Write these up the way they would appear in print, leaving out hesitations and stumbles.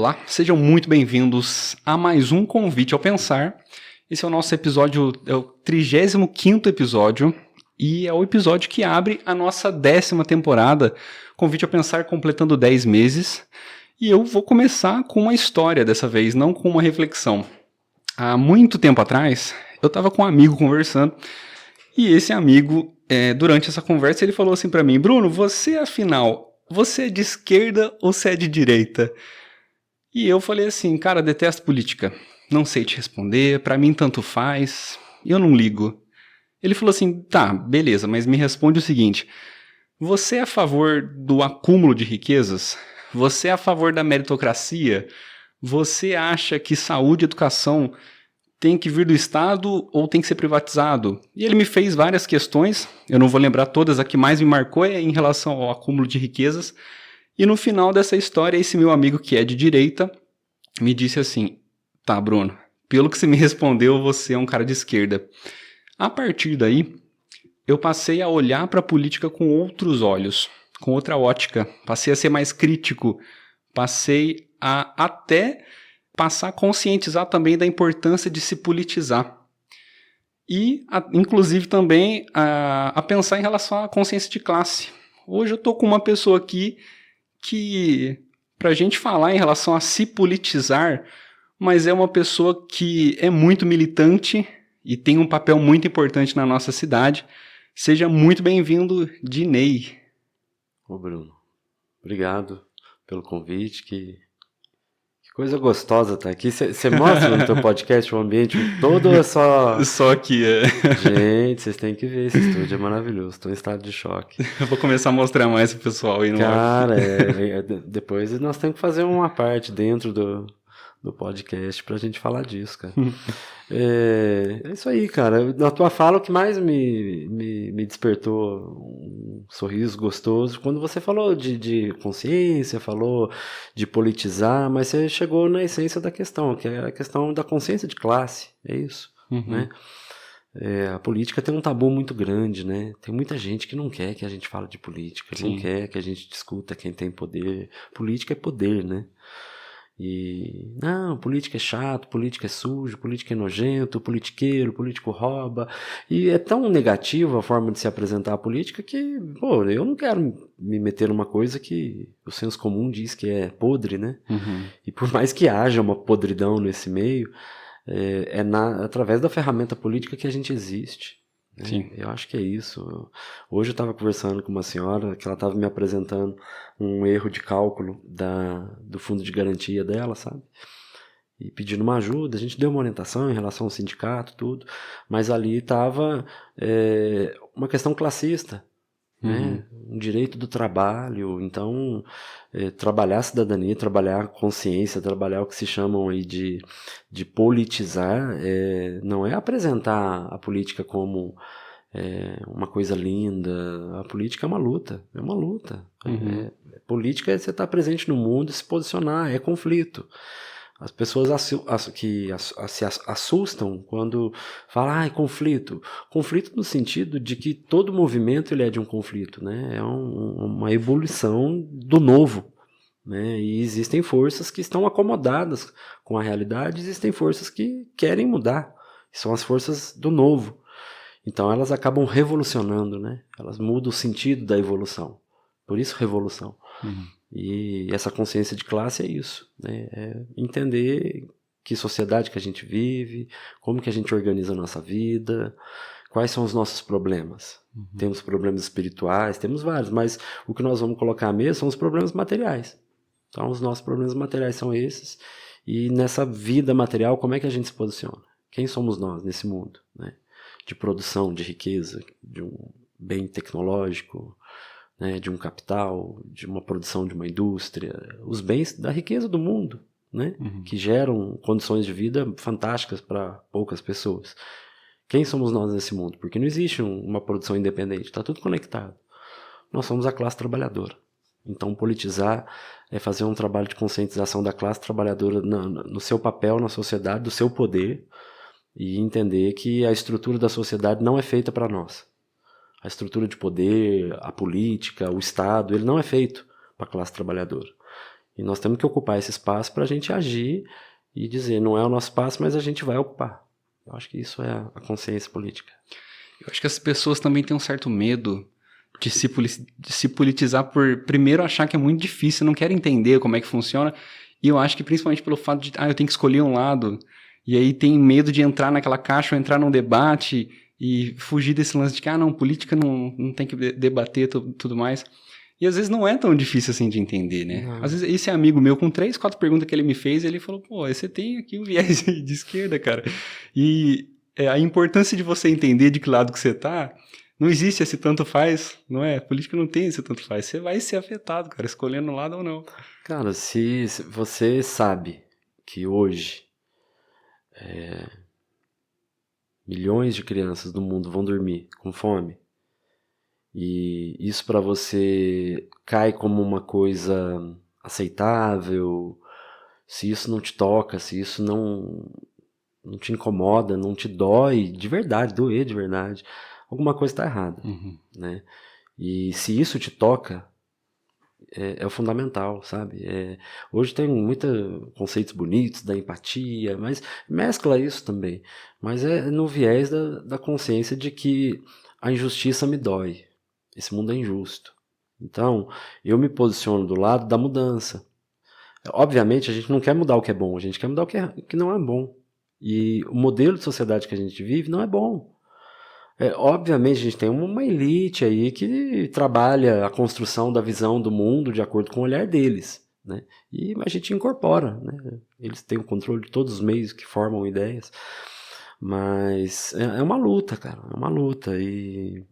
Olá, sejam muito bem-vindos a mais um Convite ao Pensar. Esse é o nosso episódio, é o 35º episódio e é o episódio que abre a nossa 10ª temporada, Convite ao Pensar completando 10 meses. E eu vou começar com uma história dessa vez, não com uma reflexão. Há muito tempo atrás, eu estava com um amigo conversando e esse amigo, durante essa conversa, ele falou assim para mim: Bruno, você é de esquerda ou você é de direita? E eu falei assim, cara, detesto política, não sei te responder, pra mim tanto faz, eu não ligo. Ele falou assim, tá, beleza, mas me responde o seguinte, você é a favor do acúmulo de riquezas? Você é a favor da meritocracia? Você acha que saúde e educação tem que vir do Estado ou tem que ser privatizado? E ele me fez várias questões, eu não vou lembrar todas, a que mais me marcou é em relação ao acúmulo de riquezas. E no final dessa história, esse meu amigo que é de direita me disse assim, tá, Bruno, pelo que você me respondeu, você é um cara de esquerda. A partir daí, eu passei a olhar para a política com outros olhos, com outra ótica. Passei a ser mais crítico, passei a até passar a conscientizar também da importância de se politizar. E, inclusive, também a pensar em relação à consciência de classe. Hoje eu estou com uma pessoa aqui que, pra gente falar em relação a se politizar, mas é uma pessoa que é muito militante e tem um papel muito importante na nossa cidade. Seja muito bem-vindo, Dinei. Ô Bruno, obrigado pelo convite, que coisa gostosa estar aqui. Você mostra no teu podcast o ambiente todo ou é só... Só que Gente, vocês têm que ver, esse estúdio é maravilhoso, estou em estado de choque. Eu vou começar a mostrar mais pro pessoal aí no Cara, depois nós temos que fazer uma parte dentro do podcast pra gente falar disso, cara. É isso aí, cara. Na tua fala, o que mais me despertou um sorriso gostoso, quando você falou de consciência, falou de politizar, mas você chegou na essência da questão, que é a questão da consciência de classe, é isso, né? A política tem um tabu muito grande, né? Tem muita gente que não quer que a gente fale de política, não quer que a gente discuta quem tem poder. Política é poder, né? E, não, política é chato, política é sujo, política é nojento, politiqueiro, político rouba. E é tão negativa a forma de se apresentar a política que, pô, eu não quero me meter numa coisa que o senso comum diz que é podre, né? E por mais que haja uma podridão nesse meio, através da ferramenta política que a gente existe. Sim. Eu acho que é isso. Hoje eu estava conversando com uma senhora que ela estava me apresentando um erro de cálculo do fundo de garantia dela, sabe? E pedindo uma ajuda, a gente deu uma orientação em relação ao sindicato, tudo, mas ali estava uma questão classista, né? Um direito do trabalho. Então, trabalhar a cidadania, trabalhar a consciência, trabalhar o que se chamam aí de politizar, não é apresentar a política como uma coisa linda. A política é uma luta, é uma luta. Política é você estar presente no mundo e se posicionar, é conflito. As pessoas se assustam quando falam, conflito. Conflito no sentido de que todo movimento ele é de um conflito, né? É uma evolução do novo, né? E existem forças que estão acomodadas com a realidade, existem forças que querem mudar. São as forças do novo. Então elas acabam revolucionando, né? Elas mudam o sentido da evolução. Por isso, revolução. E essa consciência de classe é isso, né? É entender que sociedade que a gente vive, como que a gente organiza a nossa vida, quais são os nossos problemas. Temos problemas espirituais, temos vários, mas o que nós vamos colocar à mesa são os problemas materiais. Então os nossos problemas materiais são esses, e nessa vida material, como é que a gente se posiciona? Quem somos nós nesse mundo, né? De produção, de riqueza, de um bem tecnológico, né, de um capital, de uma produção de uma indústria, os bens da riqueza do mundo, né, que geram condições de vida fantásticas para poucas pessoas. Quem somos nós nesse mundo? Porque não existe uma produção independente, está tudo conectado. Nós somos a classe trabalhadora. Então, politizar é fazer um trabalho de conscientização da classe trabalhadora no seu papel na sociedade, do seu poder, e entender que a estrutura da sociedade não é feita para nós. A estrutura de poder, a política, o Estado, ele não é feito para a classe trabalhadora. E nós temos que ocupar esse espaço para a gente agir e dizer, não é o nosso espaço, mas a gente vai ocupar. Eu acho que isso é a consciência política. Eu acho que as pessoas também têm um certo medo de se politizar por primeiro achar que é muito difícil, não querem entender como é que funciona. E eu acho que principalmente pelo fato de, eu tenho que escolher um lado, e aí tem medo de entrar naquela caixa ou entrar num debate e fugir desse lance de que, não, política não tem que debater tudo mais. E às vezes não é tão difícil assim de entender, né? Não. Às vezes esse amigo meu, com 3, 4 perguntas que ele me fez, ele falou, pô, você tem aqui o viés de esquerda, cara. E a importância de você entender de que lado que você tá, não existe esse tanto faz, não é? Política não tem esse tanto faz. Você vai ser afetado, cara, escolhendo um lado ou não. Cara, se você sabe que hoje milhões de crianças do mundo vão dormir com fome, e isso para você cai como uma coisa aceitável, se isso não te toca, se isso não te incomoda, não te dói de verdade, doer de verdade, alguma coisa está errada, né? E se isso te toca, é o fundamental, sabe? Hoje tem muitos conceitos bonitos da empatia, mas mescla isso também. Mas é no viés da consciência de que a injustiça me dói. Esse mundo é injusto. Então, eu me posiciono do lado da mudança. Obviamente, a gente não quer mudar o que é bom, a gente quer mudar o que não é bom. E o modelo de sociedade que a gente vive não é bom. Obviamente, a gente tem uma elite aí que trabalha a construção da visão do mundo de acordo com o olhar deles, né? E a gente incorpora, né? Eles têm o controle de todos os meios que formam ideias. Mas é uma luta, cara, é uma luta. E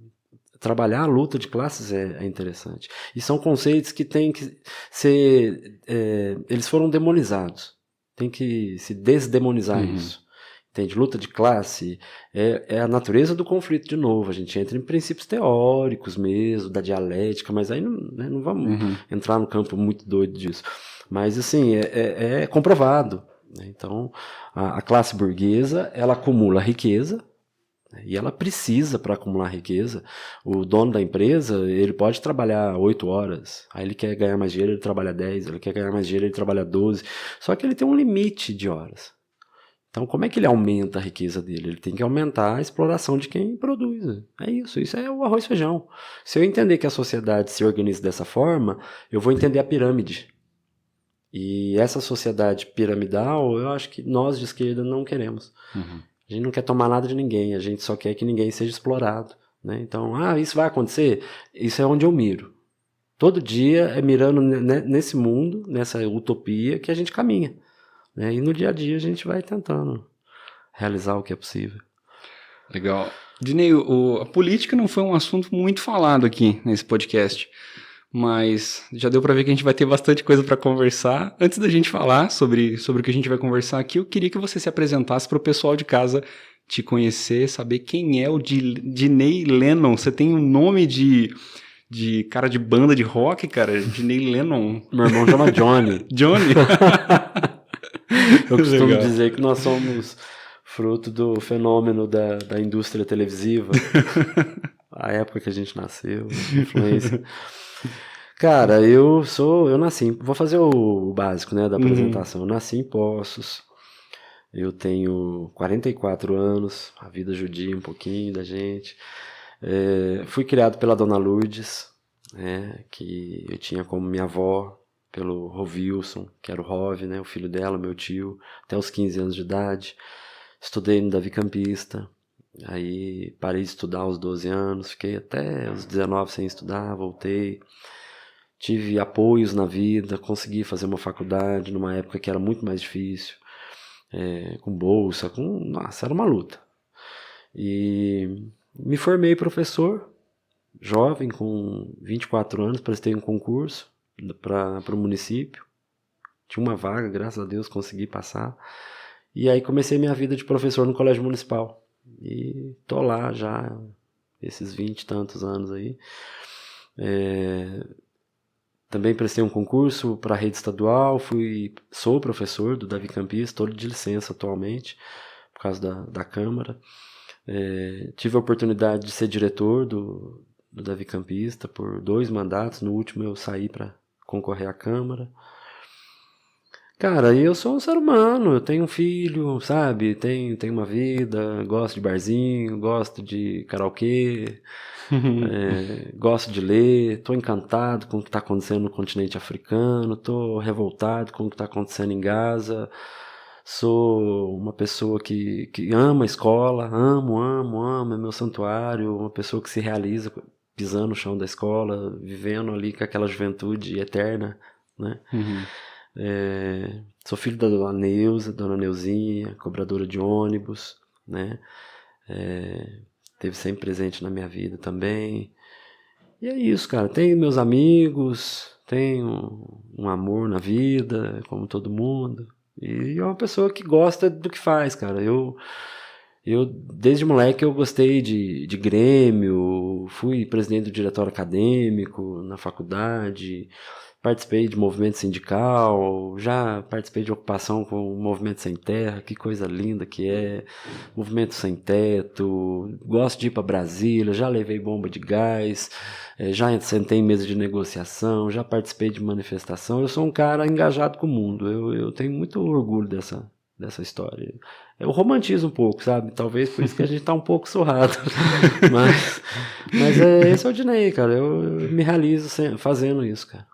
trabalhar a luta de classes é interessante. E são conceitos que têm que ser... eles foram demonizados. Tem que se desdemonizar isso. Entende? Luta de classe é a natureza do conflito de novo. A gente entra em princípios teóricos mesmo, da dialética, mas aí não vamos entrar no campo muito doido disso. Mas assim, é comprovado. Né? Então, a classe burguesa, ela acumula riqueza, e ela precisa para acumular riqueza. O dono da empresa, ele pode trabalhar 8 horas, aí ele quer ganhar mais dinheiro, ele trabalha 10, ele quer ganhar mais dinheiro, ele trabalha 12, só que ele tem um limite de horas. Então, como é que ele aumenta a riqueza dele? Ele tem que aumentar a exploração de quem produz. É isso é o arroz e feijão. Se eu entender que a sociedade se organiza dessa forma, eu vou entender a pirâmide. E essa sociedade piramidal, eu acho que nós de esquerda não queremos. A gente não quer tomar nada de ninguém, a gente só quer que ninguém seja explorado. Né? Então, isso vai acontecer? Isso é onde eu miro. Todo dia é mirando nesse mundo, nessa utopia que a gente caminha. E no dia a dia a gente vai tentando realizar o que é possível. Legal. Dinei, a política não foi um assunto muito falado aqui nesse podcast, mas já deu para ver que a gente vai ter bastante coisa para conversar. Antes da gente falar sobre o que a gente vai conversar aqui, eu queria que você se apresentasse para o pessoal de casa te conhecer, saber quem é o Dinei Lennon. Você tem um nome de cara de banda de rock, cara? Dinei Lennon. Meu irmão chama Johnny. Johnny? Eu costumo dizer que nós somos fruto do fenômeno da indústria televisiva, a época que a gente nasceu, influência. Cara, eu nasci, vou fazer o básico, né, da apresentação. Eu nasci em Poços, eu tenho 44 anos, a vida judia um pouquinho da gente. Fui criado pela Dona Lourdes, né, que eu tinha como minha avó, pelo Rovilson, que era o Rov, né, o filho dela, meu tio, até os 15 anos de idade. Estudei no Davi Campista, aí parei de estudar aos 12 anos, fiquei até os 19 sem estudar, voltei. Tive apoios na vida, consegui fazer uma faculdade numa época que era muito mais difícil, com bolsa, nossa, era uma luta. E me formei professor, jovem, com 24 anos, prestei um concurso para o município, tinha uma vaga, graças a Deus consegui passar, e aí comecei minha vida de professor no colégio municipal, e tô lá já esses 20 e tantos anos aí. Também prestei um concurso para a rede estadual, sou professor do Davi Campista, estou de licença atualmente, por causa da Câmara. Tive a oportunidade de ser diretor do Davi Campista por 2 mandatos, no último eu saí para concorrer à Câmara. Cara, eu sou um ser humano, eu tenho um filho, sabe? Tenho uma vida, gosto de barzinho, gosto de karaokê, gosto de ler, tô encantado com o que tá acontecendo no continente africano, tô revoltado com o que tá acontecendo em Gaza, sou uma pessoa que ama a escola, amo, é meu santuário, uma pessoa que se realiza pisando no chão da escola, vivendo ali com aquela juventude eterna, né? Sou filho da dona Neuza, dona Neuzinha, cobradora de ônibus, né? Teve sempre presente na minha vida também. E é isso, cara. Tenho meus amigos, tenho um amor na vida, como todo mundo. E é uma pessoa que gosta do que faz, cara. Eu desde moleque, eu gostei de Grêmio, fui presidente do diretório acadêmico na faculdade, participei de movimento sindical, já participei de ocupação com o Movimento Sem Terra, que coisa linda que é, Movimento Sem Teto, gosto de ir para Brasília, já levei bomba de gás, já sentei em mesa de negociação, já participei de manifestação, eu sou um cara engajado com o mundo, eu tenho muito orgulho dessa história. Eu romantizo um pouco, sabe? Talvez por isso que a gente tá um pouco surrado. mas esse é o Dinei, cara. Eu me realizo fazendo isso, cara.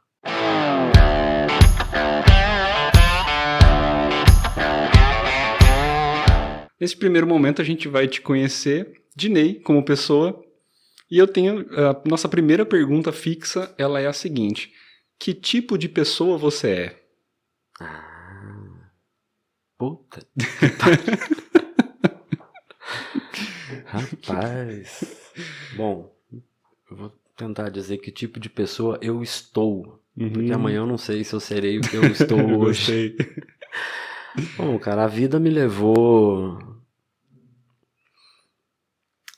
Nesse primeiro momento a gente vai te conhecer, Dinei, como pessoa. E eu tenho... A nossa primeira pergunta fixa, ela é a seguinte. Que tipo de pessoa você é? Puta. Rapaz. Bom, eu vou tentar dizer que tipo de pessoa eu estou. Porque amanhã eu não sei se eu serei o que eu estou hoje. Bom, cara, a vida me levou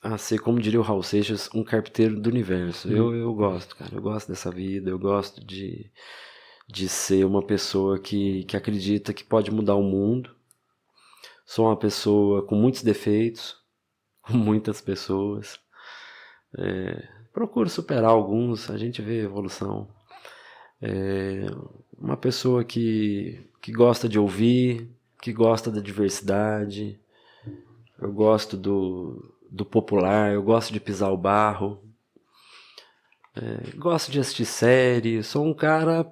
a ser, como diria o Raul Seixas, um carpinteiro do universo. Eu gosto, cara. Eu gosto dessa vida. Eu gosto de ser uma pessoa que acredita que pode mudar o mundo. Sou uma pessoa com muitos defeitos, com muitas pessoas. Procuro superar alguns, a gente vê evolução. Uma pessoa que gosta de ouvir, que gosta da diversidade. Eu gosto do popular, eu gosto de pisar o barro. Gosto de assistir série. Sou um cara...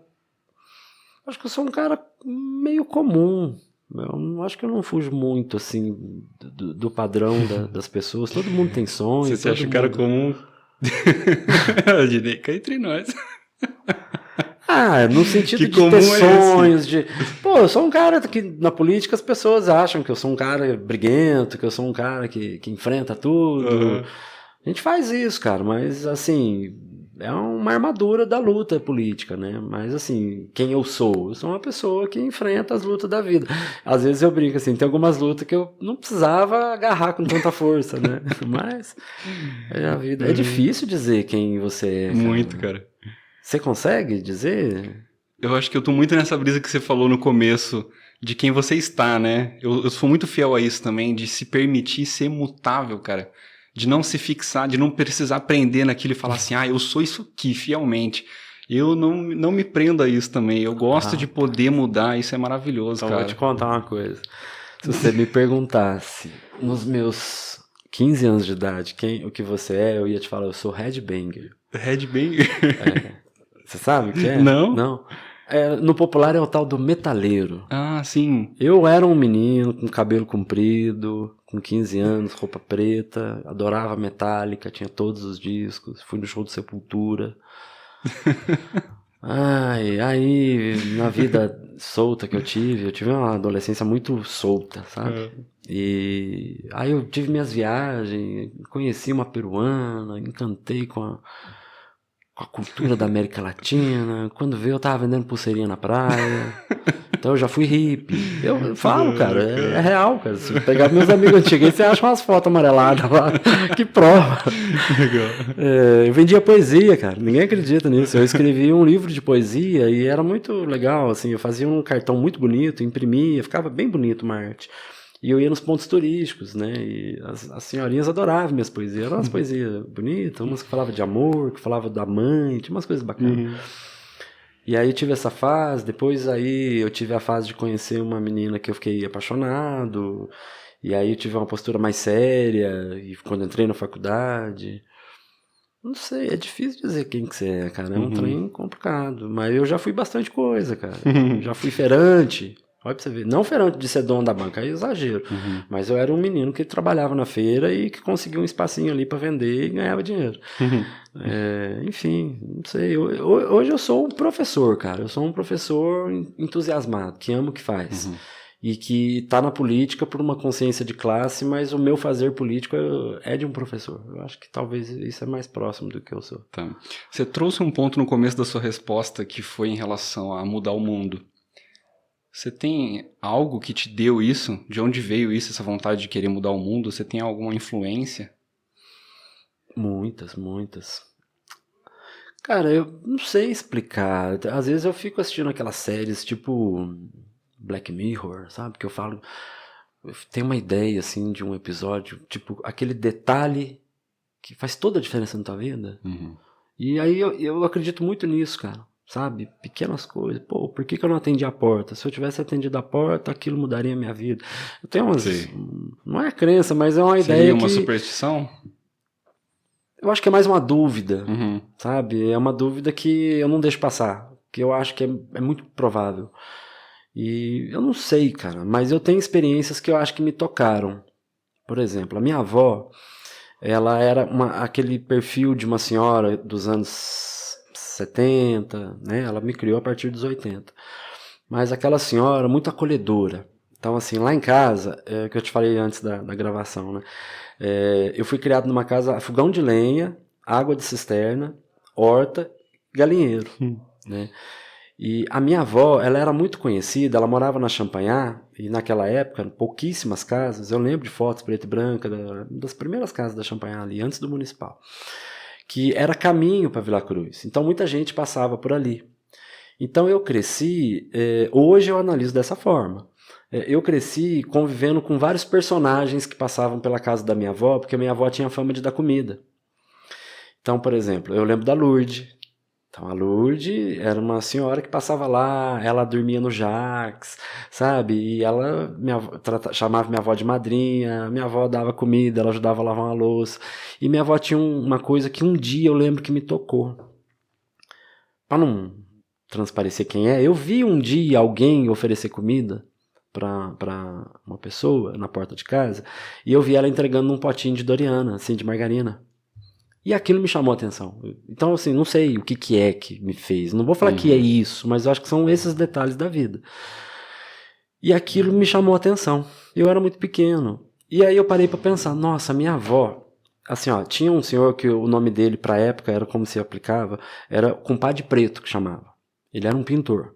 Acho que eu sou um cara meio comum. Eu acho que eu não fujo muito, assim, do padrão das pessoas. Todo mundo tem sonhos. Você se acha o cara comum? Dinei, cá entre nós. No sentido que de ter sonhos, esse? Pô, eu sou um cara que na política as pessoas acham que eu sou um cara briguento, que eu sou um cara que enfrenta tudo. A gente faz isso, cara, mas assim, é uma armadura da luta política, né? Mas assim, quem eu sou? Eu sou uma pessoa que enfrenta as lutas da vida. Às vezes eu brinco assim, tem algumas lutas que eu não precisava agarrar com tanta força, né? Mas é a vida. É difícil dizer quem você é, cara. Muito, cara. Você consegue dizer? Eu acho que eu tô muito nessa brisa que você falou no começo, de quem você está, né? Eu sou muito fiel a isso também, de se permitir ser mutável, cara. De não se fixar, de não precisar aprender naquilo e falar assim, eu sou isso aqui, fielmente. Eu não me prendo a isso também. Eu gosto de poder mudar, isso é maravilhoso, então, cara. Vou te contar uma coisa. Se você me perguntasse, nos meus 15 anos de idade, o que você é, eu ia te falar, eu sou headbanger. Headbanger? Você sabe o que é? Não. No popular é o tal do metaleiro. Ah, sim. Eu era um menino com cabelo comprido, com 15 anos, roupa preta, adorava Metallica, tinha todos os discos, fui no show do Sepultura. Aí na vida solta que eu tive uma adolescência muito solta, sabe? E aí eu tive minhas viagens, conheci uma peruana, encantei com a cultura da América Latina. Quando veio, eu tava vendendo pulseirinha na praia. Então eu já fui hippie. Eu falo, cara, é real, cara. Se pegar meus amigos antigos, você acha umas fotos amareladas lá. Que prova. Legal. Eu vendia poesia, cara. Ninguém acredita nisso. Eu escrevi um livro de poesia e era muito legal, assim. Eu fazia um cartão muito bonito, imprimia, ficava bem bonito uma arte. E eu ia nos pontos turísticos, né? E as senhorinhas adoravam minhas poesias. Eram umas poesias bonitas, umas que falavam de amor, que falavam da mãe, tinha umas coisas bacanas. E aí eu tive essa fase, depois aí eu tive a fase de conhecer uma menina que eu fiquei apaixonado, e aí eu tive uma postura mais séria, e quando entrei na faculdade, não sei, é difícil dizer quem que você é, cara, é um Uhum. trem complicado, mas eu já fui bastante coisa, cara, já fui feirante, olha pra você ver, não feirante de ser dono da banca, aí é exagero, Uhum. mas eu era um menino que trabalhava na feira e que conseguia um espacinho ali pra vender e ganhava dinheiro. Uhum. Enfim, não sei. Hoje eu sou um professor, cara. Eu sou um professor entusiasmado, que ama o que faz. Uhum. E que tá na política por uma consciência de classe, mas o meu fazer político é de um professor. Eu acho que talvez isso é mais próximo do que eu sou. Tá. Você trouxe um ponto no começo da sua resposta que foi em relação a mudar o mundo. Você tem algo que te deu isso? De onde veio isso, essa vontade de querer mudar o mundo? Você tem alguma influência? Muitas, muitas. Cara, eu não sei explicar. Às vezes eu fico assistindo aquelas séries tipo Black Mirror, sabe? Que eu falo. Eu tenho uma ideia assim de um episódio, tipo aquele detalhe que faz toda a diferença na tua vida. Uhum. E aí eu acredito muito nisso, cara. Sabe? Pequenas coisas. Pô, por que eu não atendi a porta? Se eu tivesse atendido a porta, aquilo mudaria a minha vida. Eu tenho umas. Sei. Não é crença, mas é uma Seria ideia uma que. superstição? Eu acho que é mais uma dúvida, Uhum. sabe? É uma dúvida que eu não deixo passar. Que eu acho que é muito provável. E eu não sei, cara, mas eu tenho experiências que eu acho que me tocaram. Por exemplo, a minha avó, ela era aquele perfil de uma senhora dos anos 70, né? Ela me criou a partir dos 80. Mas aquela senhora muito acolhedora. Então, assim, lá em casa, que eu te falei antes da gravação, né? Eu fui criado numa casa a fogão de lenha, água de cisterna, horta, galinheiro, né? E a minha avó, ela era muito conhecida, ela morava na Champanhar, e naquela época, pouquíssimas casas, eu lembro de fotos preto e branca, das primeiras casas da Champanhar ali, antes do municipal, que era caminho para Vila Cruz. Então muita gente passava por ali. Então eu cresci, hoje eu analiso dessa forma. Eu cresci convivendo com vários personagens que passavam pela casa da minha avó, porque a minha avó tinha fama de dar comida. Então, por exemplo, eu lembro da Lourdes. Então, a Lourdes era uma senhora que passava lá, ela dormia no Jax, sabe? E ela chamava minha avó de madrinha, minha avó dava comida, ela ajudava a lavar uma louça. E minha avó tinha uma coisa que um dia eu lembro que me tocou. Para não transparecer quem é, eu vi um dia alguém oferecer comida para uma pessoa na porta de casa, e eu vi ela entregando um potinho de Doriana, assim, de margarina. E aquilo me chamou a atenção. Então, assim, não sei o que é que me fez. Não vou falar que é isso, mas eu acho que são esses detalhes da vida. E aquilo me chamou a atenção. Eu era muito pequeno. E aí eu parei para pensar, nossa, minha avó, assim, ó, tinha um senhor que o nome dele pra época era como se aplicava, era compadre preto que chamava. Ele era um pintor.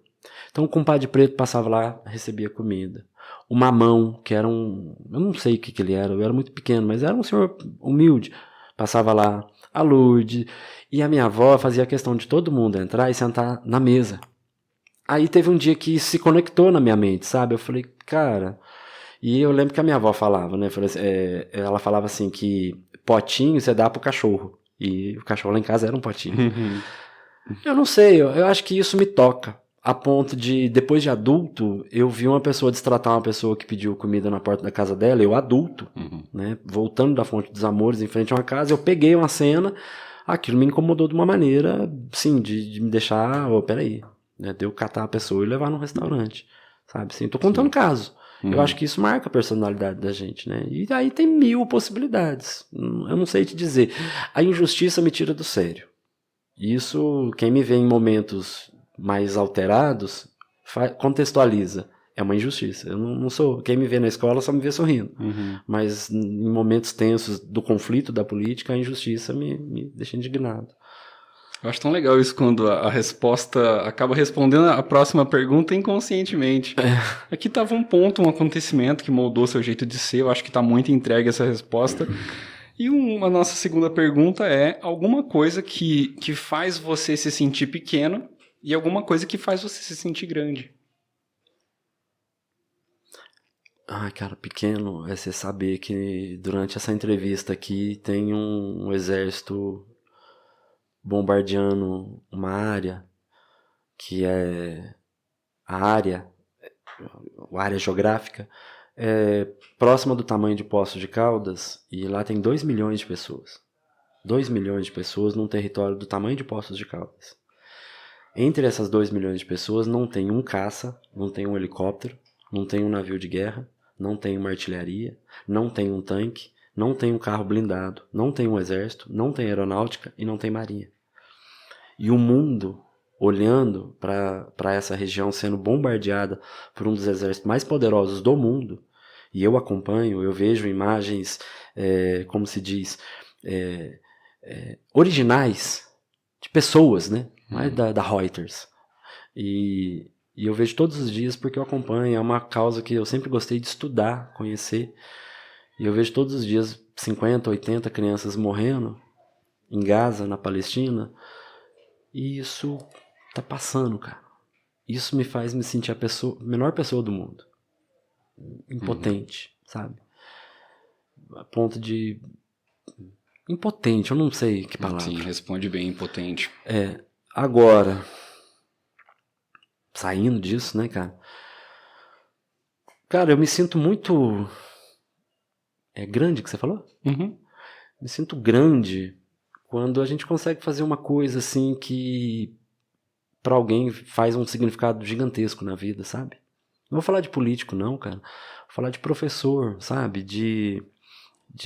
Então o compadre preto passava lá, recebia comida. O mamão, que era eu não sei o que ele era, eu era muito pequeno, mas era um senhor humilde, passava lá. A Lourdes, e a minha avó fazia questão de todo mundo entrar e sentar na mesa. Aí teve um dia que se conectou na minha mente, sabe? Eu falei, cara... E eu lembro que a minha avó falava, né? Ela falava assim que potinho você dá pro cachorro. E o cachorro lá em casa era um potinho. Uhum. Eu não sei, eu acho que isso me toca. A ponto de, depois de adulto, eu vi uma pessoa destratar uma pessoa que pediu comida na porta da casa dela, eu adulto, né? Voltando da Fonte dos Amores, em frente a uma casa, eu peguei uma cena, aquilo me incomodou de uma maneira, sim, de me deixar, peraí, né? De eu catar a pessoa e levar num restaurante, sabe? Assim, tô contando caso. Eu acho que isso marca a personalidade da gente, né? E aí tem mil possibilidades. Eu não sei te dizer. A injustiça me tira do sério. Isso, quem me vê em momentos mais alterados, contextualiza. É uma injustiça. Eu não sou. Quem me vê na escola só me vê sorrindo. Mas em momentos tensos do conflito da política, a injustiça me deixa indignado. Eu acho tão legal isso quando a resposta acaba respondendo a próxima pergunta inconscientemente. Aqui estava um ponto, um acontecimento que moldou seu jeito de ser. Eu acho que está muito entregue essa resposta. E a nossa segunda pergunta é alguma coisa que faz você se sentir pequeno e alguma coisa que faz você se sentir grande. Ai, cara, pequeno é você saber que durante essa entrevista aqui tem um exército bombardeando uma área que é a área geográfica, é próxima do tamanho de Poços de Caldas, e lá tem 2 milhões de pessoas. 2 milhões de pessoas num território do tamanho de Poços de Caldas. Entre essas 2 milhões de pessoas não tem um caça, não tem um helicóptero, não tem um navio de guerra, não tem uma artilharia, não tem um tanque, não tem um carro blindado, não tem um exército, não tem aeronáutica e não tem marinha. E o mundo, olhando para essa região sendo bombardeada por um dos exércitos mais poderosos do mundo, e eu acompanho, eu vejo imagens, como se diz, originais de pessoas, né? Mas da Reuters. E eu vejo todos os dias porque eu acompanho, é uma causa que eu sempre gostei de estudar, conhecer. E eu vejo todos os dias 50, 80 crianças morrendo em Gaza, na Palestina. E isso tá passando, cara. Isso me faz me sentir a menor pessoa do mundo. Impotente, sabe? A ponto de... Impotente, eu não sei que palavra. Sim, responde bem, impotente. Agora, saindo disso, né, cara? Cara, eu me sinto muito... É grande que você falou? Uhum. Me sinto grande quando a gente consegue fazer uma coisa assim que pra alguém faz um significado gigantesco na vida, sabe? Não vou falar de político não, cara. Vou falar de professor, sabe? De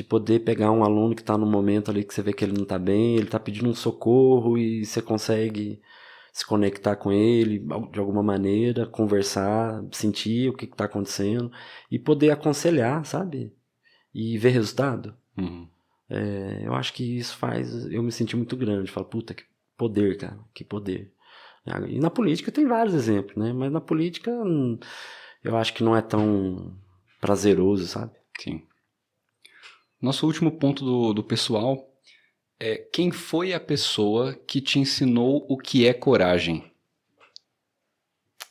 poder pegar um aluno que tá num momento ali que você vê que ele não tá bem, ele tá pedindo um socorro e você consegue se conectar com ele de alguma maneira, conversar, sentir o que tá acontecendo e poder aconselhar, sabe? E ver resultado. Eu acho que isso faz eu me sentir muito grande. Falo, puta, que poder, cara, que poder. E na política tem vários exemplos, né? Mas na política eu acho que não é tão prazeroso, sabe? Sim. Nosso último ponto do pessoal é: quem foi a pessoa que te ensinou o que é coragem?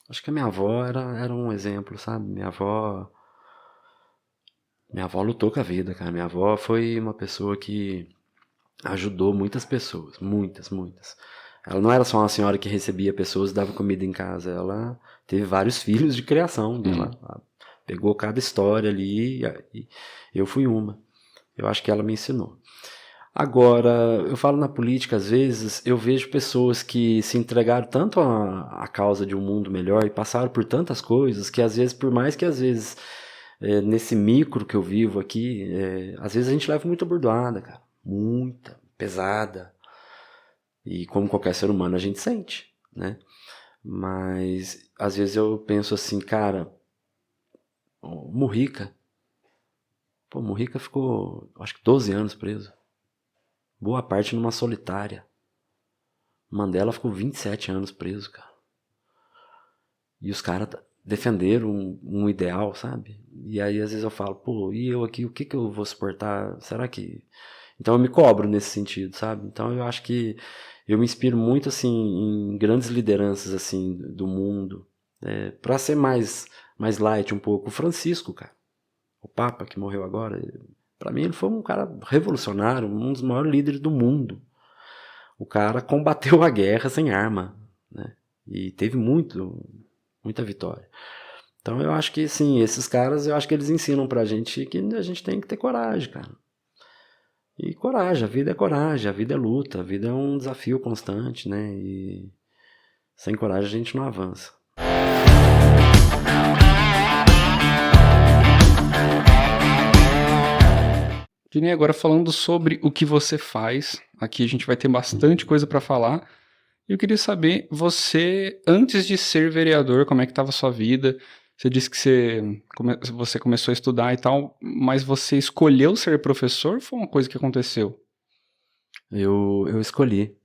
Acho que a minha avó era um exemplo, sabe? Minha avó lutou com a vida, cara. Minha avó foi uma pessoa que ajudou muitas pessoas, muitas, muitas. Ela não era só uma senhora que recebia pessoas e dava comida em casa, ela teve vários filhos de criação dela. Ela pegou cada história ali e eu fui uma. Eu acho que ela me ensinou. Agora, eu falo na política, às vezes, eu vejo pessoas que se entregaram tanto à causa de um mundo melhor e passaram por tantas coisas que, às vezes, por mais que, às vezes, nesse micro que eu vivo aqui, às vezes a gente leva muita burdoada, cara. Muita, pesada. E como qualquer ser humano, a gente sente, né? Mas, às vezes eu penso assim, cara, o Mujica. Pô, Mujica ficou, acho que 12 anos preso. Boa parte numa solitária. Mandela ficou 27 anos preso, cara. E os caras defenderam um ideal, sabe? E aí às vezes eu falo, pô, e eu aqui, o que eu vou suportar? Será que... Então eu me cobro nesse sentido, sabe? Então eu acho que eu me inspiro muito, assim, em grandes lideranças, assim, do mundo. Pra ser mais light um pouco. O Francisco, cara. O Papa que morreu agora. Pra mim ele foi um cara revolucionário, um dos maiores líderes do mundo. O cara combateu a guerra sem arma, né? E teve muita vitória. Então eu acho que, sim, esses caras, eu acho que eles ensinam pra gente que a gente tem que ter coragem, cara. E coragem, a vida é coragem, a vida é luta, a vida é um desafio constante, né? E sem coragem a gente não avança. Dinei, agora falando sobre o que você faz, aqui a gente vai ter bastante coisa para falar. Eu queria saber, você, antes de ser vereador, como é que estava a sua vida? Você disse que você começou a estudar e tal, mas você escolheu ser professor ou foi uma coisa que aconteceu? Eu escolhi.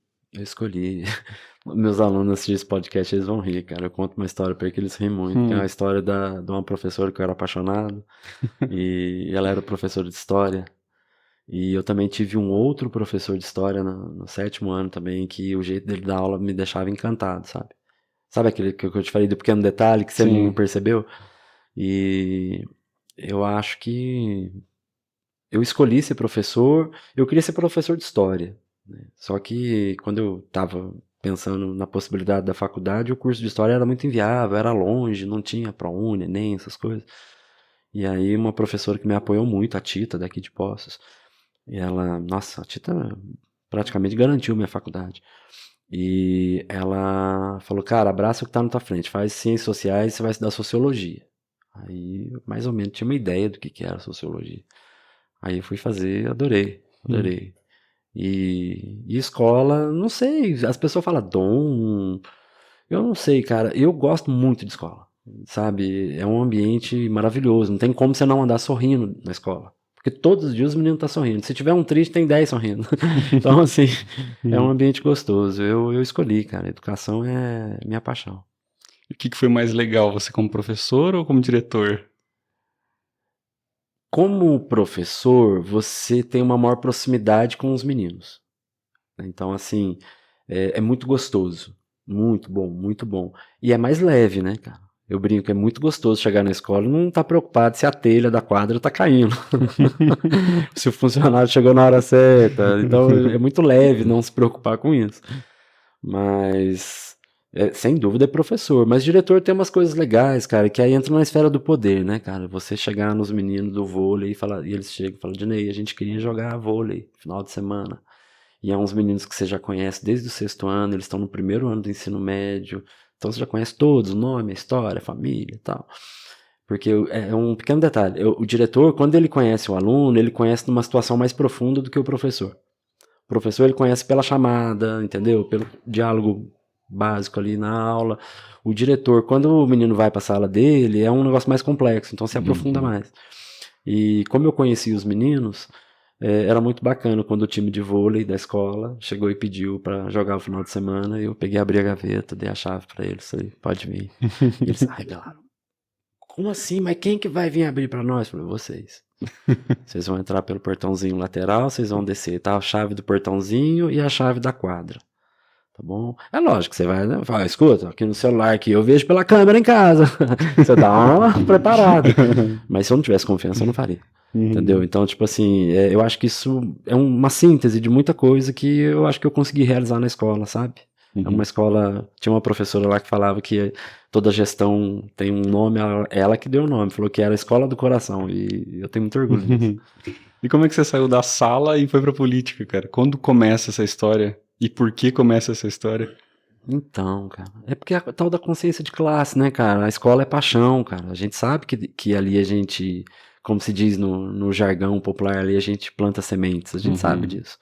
Meus alunos assistem esse podcast, eles vão rir, cara. Eu conto uma história pra eles que eles riem muito. Que é uma história de uma professora que eu era apaixonado. E ela era professora de história. E eu também tive um outro professor de história no 7º ano também, que o jeito dele dar aula me deixava encantado, sabe? Sabe aquele que eu te falei do pequeno detalhe que você Sim. não percebeu? E eu acho que eu escolhi ser professor, eu queria ser professor de história, né? Só que quando eu estava pensando na possibilidade da faculdade, o curso de História era muito inviável, era longe, não tinha ProUni, nem essas coisas. E aí uma professora que me apoiou muito, a Tita, daqui de Poços, e ela, nossa, a Tita praticamente garantiu minha faculdade. E ela falou, cara, abraça o que tá na tua frente, faz ciências sociais, você vai estudar sociologia. Aí, mais ou menos, tinha uma ideia do que era sociologia. Aí eu fui fazer, adorei. E escola, não sei, as pessoas falam dom, eu não sei, cara, eu gosto muito de escola, sabe? É um ambiente maravilhoso, não tem como você não andar sorrindo na escola. Porque todos os dias os meninos estão sorrindo. Se tiver um triste, tem 10 sorrindo. Então, assim, é um ambiente gostoso. Eu escolhi, cara. Educação é minha paixão. E o que foi mais legal, você como professor ou como diretor? Como professor, você tem uma maior proximidade com os meninos. Então, assim, é muito gostoso. Muito bom, muito bom. E é mais leve, né, cara? Eu brinco, é muito gostoso chegar na escola e não estar preocupado se a telha da quadra tá caindo. Se o funcionário chegou na hora certa. Então, é muito leve não se preocupar com isso. Mas, sem dúvida, é professor. Mas diretor tem umas coisas legais, cara, que aí entra na esfera do poder, né, cara? Você chegar nos meninos do vôlei e eles chegam e falam, Dinei, a gente queria jogar vôlei final de semana. E é uns meninos que você já conhece desde o 6º ano, eles estão no 1º ano do ensino médio, então você já conhece todos, o nome, a história, a família e tal. Porque é um pequeno detalhe, o diretor, quando ele conhece o aluno, ele conhece numa situação mais profunda do que o professor. O professor ele conhece pela chamada, entendeu? Pelo diálogo básico ali na aula. O diretor, quando o menino vai para a sala dele, é um negócio mais complexo, então se aprofunda mais. E como eu conheci os meninos, era muito bacana quando o time de vôlei da escola chegou e pediu para jogar o final de semana. E eu peguei, abri a gaveta, dei a chave para eles, falei, pode vir. E eles revelaram. Como assim? Mas quem que vai vir abrir para nós? Eu falei, vocês. Vocês vão entrar pelo portãozinho lateral, vocês vão descer, tá? A chave do portãozinho e a chave da quadra. Tá bom? É lógico que você vai, né? Fala, escuta, aqui no celular aqui, eu vejo pela câmera em casa. Você dá uma preparada. Mas se eu não tivesse confiança, eu não faria. Entendeu? Então, tipo assim, eu acho que isso é uma síntese de muita coisa que eu acho que eu consegui realizar na escola, sabe? É uma escola, tinha uma professora lá que falava que toda gestão tem um nome, ela que deu o nome, falou que era a escola do coração, e eu tenho muito orgulho disso. E como é que você saiu da sala e foi pra política, cara? Quando começa essa história? E por que começa essa história? Então, cara, é porque a tal da consciência de classe, né, cara? A escola é paixão, cara. A gente sabe que ali a gente, como se diz no jargão popular, ali a gente planta sementes, a gente sabe disso.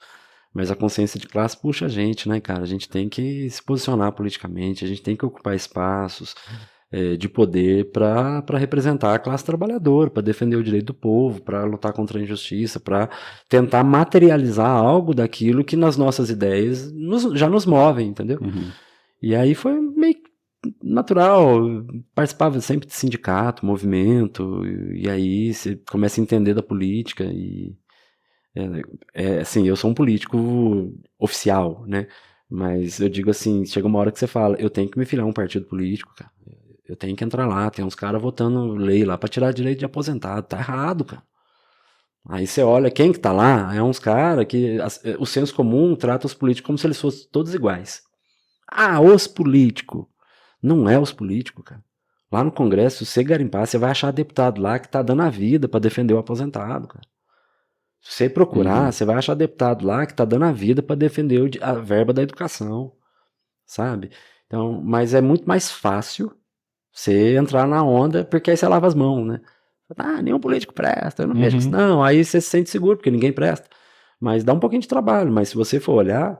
Mas a consciência de classe puxa a gente, né, cara? A gente tem que se posicionar politicamente, a gente tem que ocupar espaços de poder para representar a classe trabalhadora, para defender o direito do povo, para lutar contra a injustiça, para tentar materializar algo daquilo que nas nossas ideias já nos movem, entendeu? E aí foi meio natural, participava sempre de sindicato, movimento, e aí você começa a entender da política e assim, eu sou um político oficial, né? Mas eu digo assim, chega uma hora que você fala, eu tenho que me filiar a um partido político, cara. Eu tenho que entrar lá, tem uns caras votando lei lá pra tirar direito de aposentado, tá errado, cara. Aí você olha, quem que tá lá, é uns caras que o senso comum trata os políticos como se eles fossem todos iguais. Ah, os políticos. Não é os políticos, cara. Lá no Congresso, se você garimpar, você vai achar deputado lá que tá dando a vida pra defender o aposentado, cara. Se você procurar, você vai achar deputado lá que tá dando a vida para defender a verba da educação, sabe? Então, mas é muito mais fácil você entrar na onda, porque aí você lava as mãos, né? Ah, nenhum político presta, eu não vejo isso. Não, aí você se sente seguro, porque ninguém presta. Mas dá um pouquinho de trabalho, mas se você for olhar,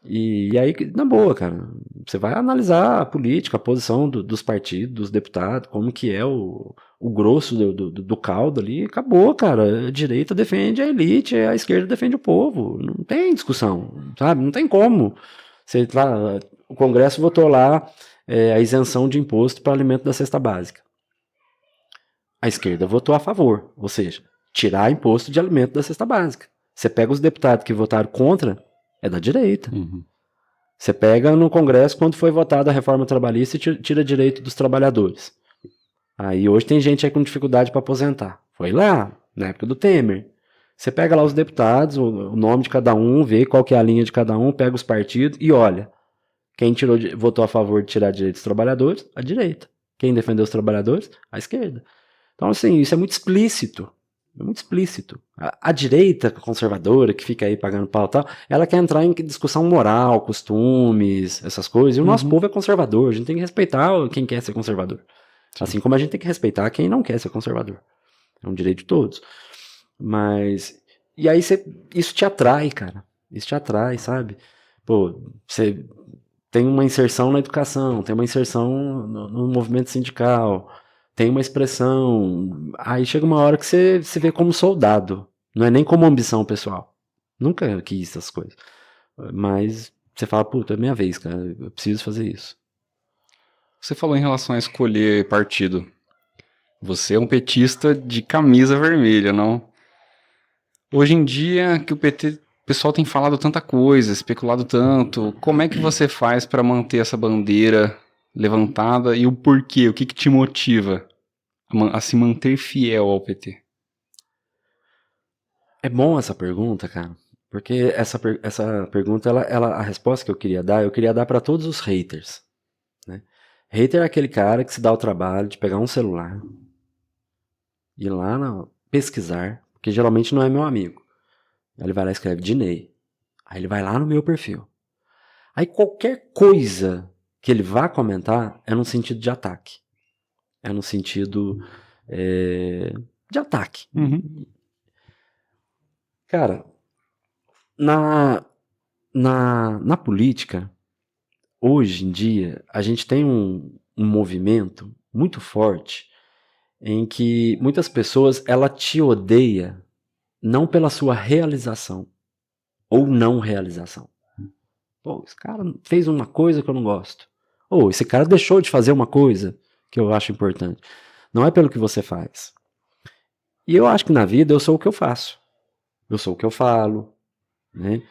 e aí, na boa, cara, você vai analisar a política, a posição dos partidos, dos deputados, como que é o grosso do caldo ali, acabou, cara. A direita defende a elite, a esquerda defende o povo. Não tem discussão, sabe? Não tem como. O Congresso votou lá a isenção de imposto para alimento da cesta básica. A esquerda votou a favor, ou seja, tirar imposto de alimento da cesta básica. Você pega os deputados que votaram contra, é da direita. Você pega no Congresso, quando foi votada a reforma trabalhista, e tira direito dos trabalhadores. Aí hoje tem gente aí com dificuldade para aposentar. Foi lá, na época do Temer. Você pega lá os deputados, o nome de cada um, vê qual que é a linha de cada um, pega os partidos e olha. Quem votou a favor de tirar direitos dos trabalhadores? A direita. Quem defendeu os trabalhadores? A esquerda. Então, assim, isso é muito explícito. É muito explícito. A direita conservadora, que fica aí pagando pau e tal, ela quer entrar em discussão moral, costumes, essas coisas. E o nosso povo é conservador. A gente tem que respeitar quem quer ser conservador. Sim. Assim como a gente tem que respeitar quem não quer ser conservador. É um direito de todos. Mas... E aí isso te atrai, cara. Isso te atrai, sabe? Pô, você tem uma inserção na educação, tem uma inserção no movimento sindical, tem uma expressão. Aí chega uma hora que você se vê como soldado. Não é nem como ambição pessoal. Nunca quis essas coisas. Mas você fala, puta, é minha vez, cara. Eu preciso fazer isso. Você falou em relação a escolher partido. Você é um petista de camisa vermelha, não? Hoje em dia, que o pessoal tem falado tanta coisa, especulado tanto, como é que você faz para manter essa bandeira levantada e o porquê? O que te motiva a se manter fiel ao PT? É bom essa pergunta, cara, porque essa pergunta, a resposta que eu queria dar para todos os haters, né? Hater é aquele cara que se dá o trabalho de pegar um celular, ir lá pesquisar, porque geralmente não é meu amigo. Ele vai lá e escreve Diney. Aí ele vai lá no meu perfil. Aí qualquer coisa que ele vá comentar é no sentido de ataque. É no sentido de ataque. Uhum. Cara, na política, hoje em dia, a gente tem um movimento muito forte em que muitas pessoas, ela te odeia não pela sua realização ou não realização. Pô, esse cara fez uma coisa que eu não gosto. Ou esse cara deixou de fazer uma coisa que eu acho importante. Não é pelo que você faz. E eu acho que na vida eu sou o que eu faço. Eu sou o que eu falo, né?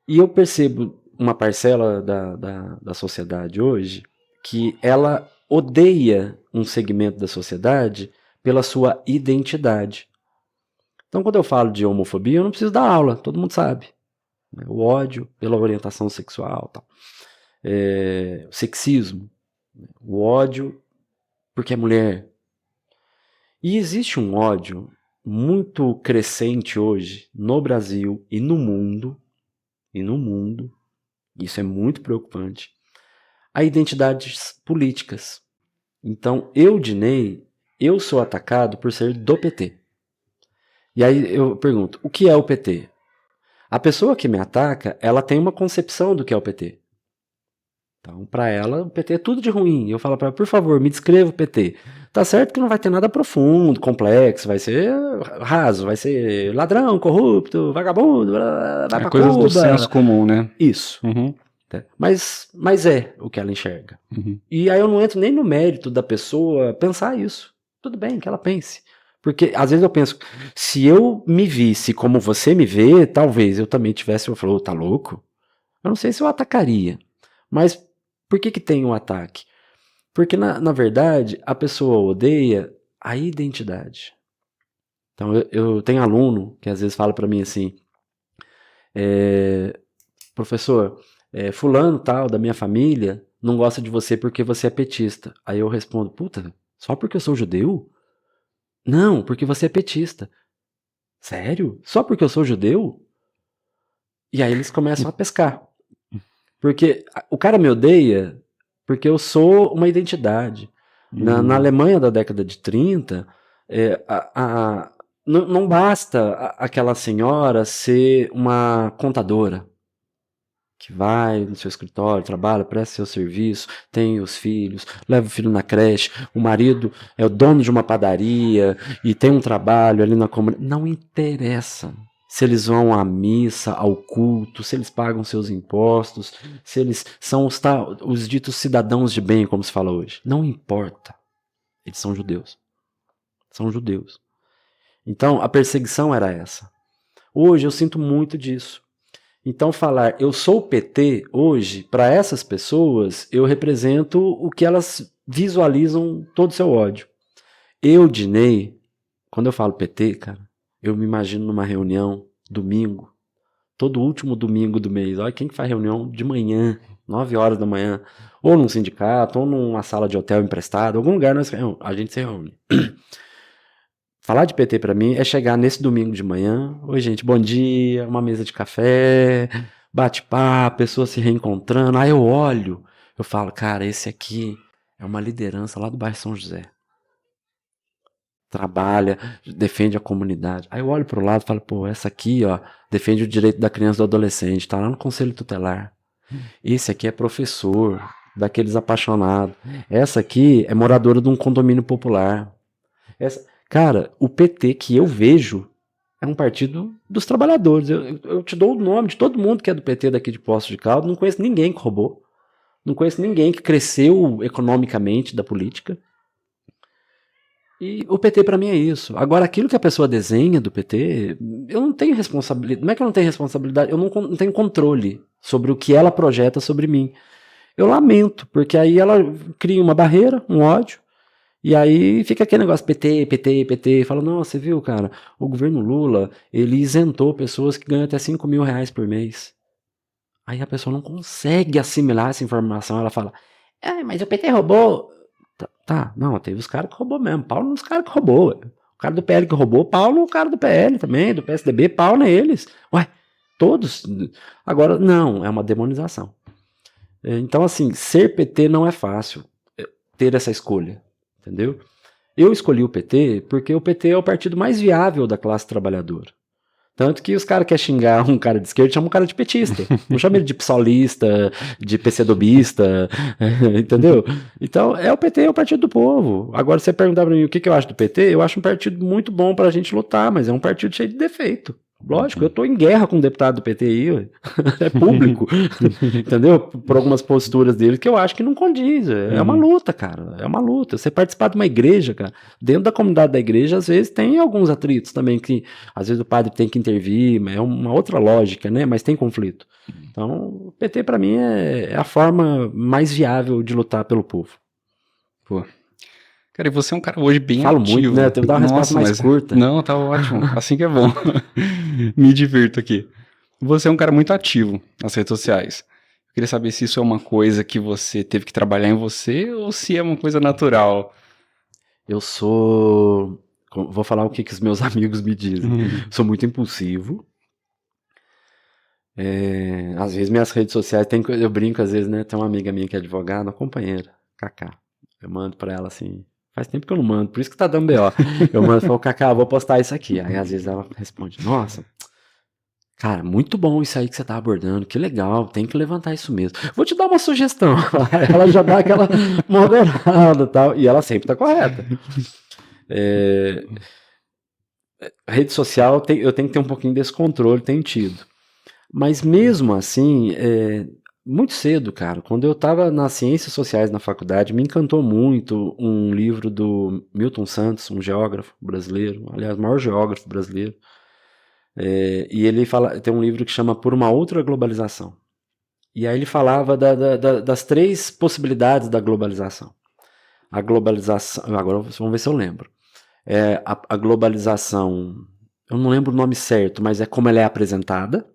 E eu percebo uma parcela da sociedade hoje que ela odeia um segmento da sociedade pela sua identidade. Então, quando eu falo de homofobia, eu não preciso dar aula, todo mundo sabe. O ódio pela orientação sexual, tal. O sexismo, o ódio porque é mulher. E existe um ódio muito crescente hoje no Brasil e no mundo, isso é muito preocupante, a identidades políticas. Então, Diney, eu sou atacado por ser do PT. E aí eu pergunto, o que é o PT? A pessoa que me ataca, ela tem uma concepção do que é o PT. Então, para ela, o PT é tudo de ruim. Eu falo para ela, por favor, me descreva o PT. Tá certo que não vai ter nada profundo, complexo, vai ser raso, vai ser ladrão, corrupto, vagabundo, vai pra coisas Cuba. do senso comum, né? Isso. Uhum. Mas é o que ela enxerga. Uhum. E aí eu não entro nem no mérito da pessoa pensar isso. Tudo bem que ela pense. Porque às vezes eu penso, se eu me visse como você me vê, talvez eu também tivesse, eu falo, tá louco? Eu não sei se eu atacaria. Mas por que tem um ataque? Porque na verdade a pessoa odeia a identidade. Então eu tenho aluno que às vezes fala para mim assim, professor, fulano tal da minha família não gosta de você porque você é petista. Aí eu respondo, puta, só porque eu sou judeu? Não, porque você é petista. Sério? Só porque eu sou judeu? E aí eles começam a pescar. Porque o cara me odeia porque eu sou uma identidade. Na Alemanha da década de 30, não basta aquela senhora ser uma contadora que vai no seu escritório, trabalha, presta seu serviço, tem os filhos, leva o filho na creche, o marido é o dono de uma padaria e tem um trabalho ali na comunidade. Não interessa se eles vão à missa, ao culto, se eles pagam seus impostos, se eles são os ditos cidadãos de bem, como se fala hoje. Não importa. Eles são judeus. São judeus. Então, a perseguição era essa. Hoje eu sinto muito disso. Então falar eu sou o PT hoje, para essas pessoas, eu represento o que elas visualizam todo o seu ódio. Diney, quando eu falo PT, cara, eu me imagino numa reunião, domingo, todo último domingo do mês. Olha quem faz reunião de manhã, 9 horas da manhã, ou num sindicato, ou numa sala de hotel emprestada, algum lugar a gente se reúne. Falar de PT pra mim é chegar nesse domingo de manhã, oi gente, bom dia, uma mesa de café, bate-papo, pessoas se reencontrando, aí eu olho, eu falo, cara, esse aqui é uma liderança lá do bairro São José. Trabalha, defende a comunidade. Aí eu olho pro lado e falo, pô, essa aqui, ó, defende o direito da criança e do adolescente, tá lá no conselho tutelar. Esse aqui é professor, daqueles apaixonados. Essa aqui é moradora de um condomínio popular. Cara, o PT que eu vejo é um partido dos trabalhadores. Eu te dou o nome de todo mundo que é do PT daqui de Poços de Caldas. Não conheço ninguém que roubou. Não conheço ninguém que cresceu economicamente da política. E o PT pra mim é isso. Agora, aquilo que a pessoa desenha do PT, eu não tenho responsabilidade. Não é que eu não tenho responsabilidade, eu não tenho controle sobre o que ela projeta sobre mim. Eu lamento, porque aí ela cria uma barreira, um ódio, e aí fica aquele negócio PT, PT, PT. Fala, nossa, você viu, cara, o governo Lula, ele isentou pessoas que ganham até 5 mil reais por mês. Aí a pessoa não consegue assimilar essa informação, ela fala, mas o PT roubou. Tá, não, teve os caras que roubou mesmo. Pau nos caras que roubou. O cara do PL que roubou, pau no cara do PL também, do PSDB, pau neles. Ué, todos. Agora, não, é uma demonização. Então, assim, ser PT não é fácil ter essa escolha, entendeu? Eu escolhi o PT porque o PT é o partido mais viável da classe trabalhadora. Tanto que os caras querem xingar um cara de esquerda, chamam um cara de petista. Não chama ele de psolista, de PCdobista, entendeu? Então, o PT é o partido do povo. Agora, você perguntar pra mim o que eu acho do PT, eu acho um partido muito bom pra gente lutar, mas é um partido cheio de defeito. Lógico, eu tô em guerra com um deputado do PT aí, é público, entendeu? Por algumas posturas dele que eu acho que não condiz. É uma luta, cara, é uma luta. Você participar de uma igreja, cara, dentro da comunidade da igreja, às vezes tem alguns atritos também, que às vezes o padre tem que intervir, é uma outra lógica, né? Mas tem conflito. Então, o PT pra mim é a forma mais viável de lutar pelo povo. Pô. Cara, e você é um cara hoje bem Falo ativo. muito, né? Eu tenho que dar uma resposta mais curta. Não, tá ótimo. Assim que é bom. Me divirto aqui. Você é um cara muito ativo nas redes sociais. Eu queria saber se isso é uma coisa que você teve que trabalhar em você ou se é uma coisa natural. Eu sou... Vou falar o que os meus amigos me dizem. Sou muito impulsivo. Às vezes minhas redes sociais, eu brinco às vezes, né? Tem uma amiga minha que é advogada, uma companheira, Cacá. Eu mando pra ela assim... Faz tempo que eu não mando, por isso que tá dando B.O. Eu mando e falo, Cacá, vou postar isso aqui. Aí às vezes ela responde, nossa, cara, muito bom isso aí que você tá abordando, que legal, tem que levantar isso mesmo. Vou te dar uma sugestão. Ela já dá aquela moderada e tal, e ela sempre tá correta. Rede social, eu tenho que ter um pouquinho desse controle, tenho tido. Mas mesmo assim, muito cedo, cara, quando eu estava nas ciências sociais na faculdade, me encantou muito um livro do Milton Santos, um geógrafo brasileiro, aliás, o maior geógrafo brasileiro. E ele tem um livro que chama Por uma Outra Globalização. E aí ele falava das 3 possibilidades da globalização. A globalização, agora vamos ver se eu lembro. A globalização, eu não lembro o nome certo, mas é como ela é apresentada.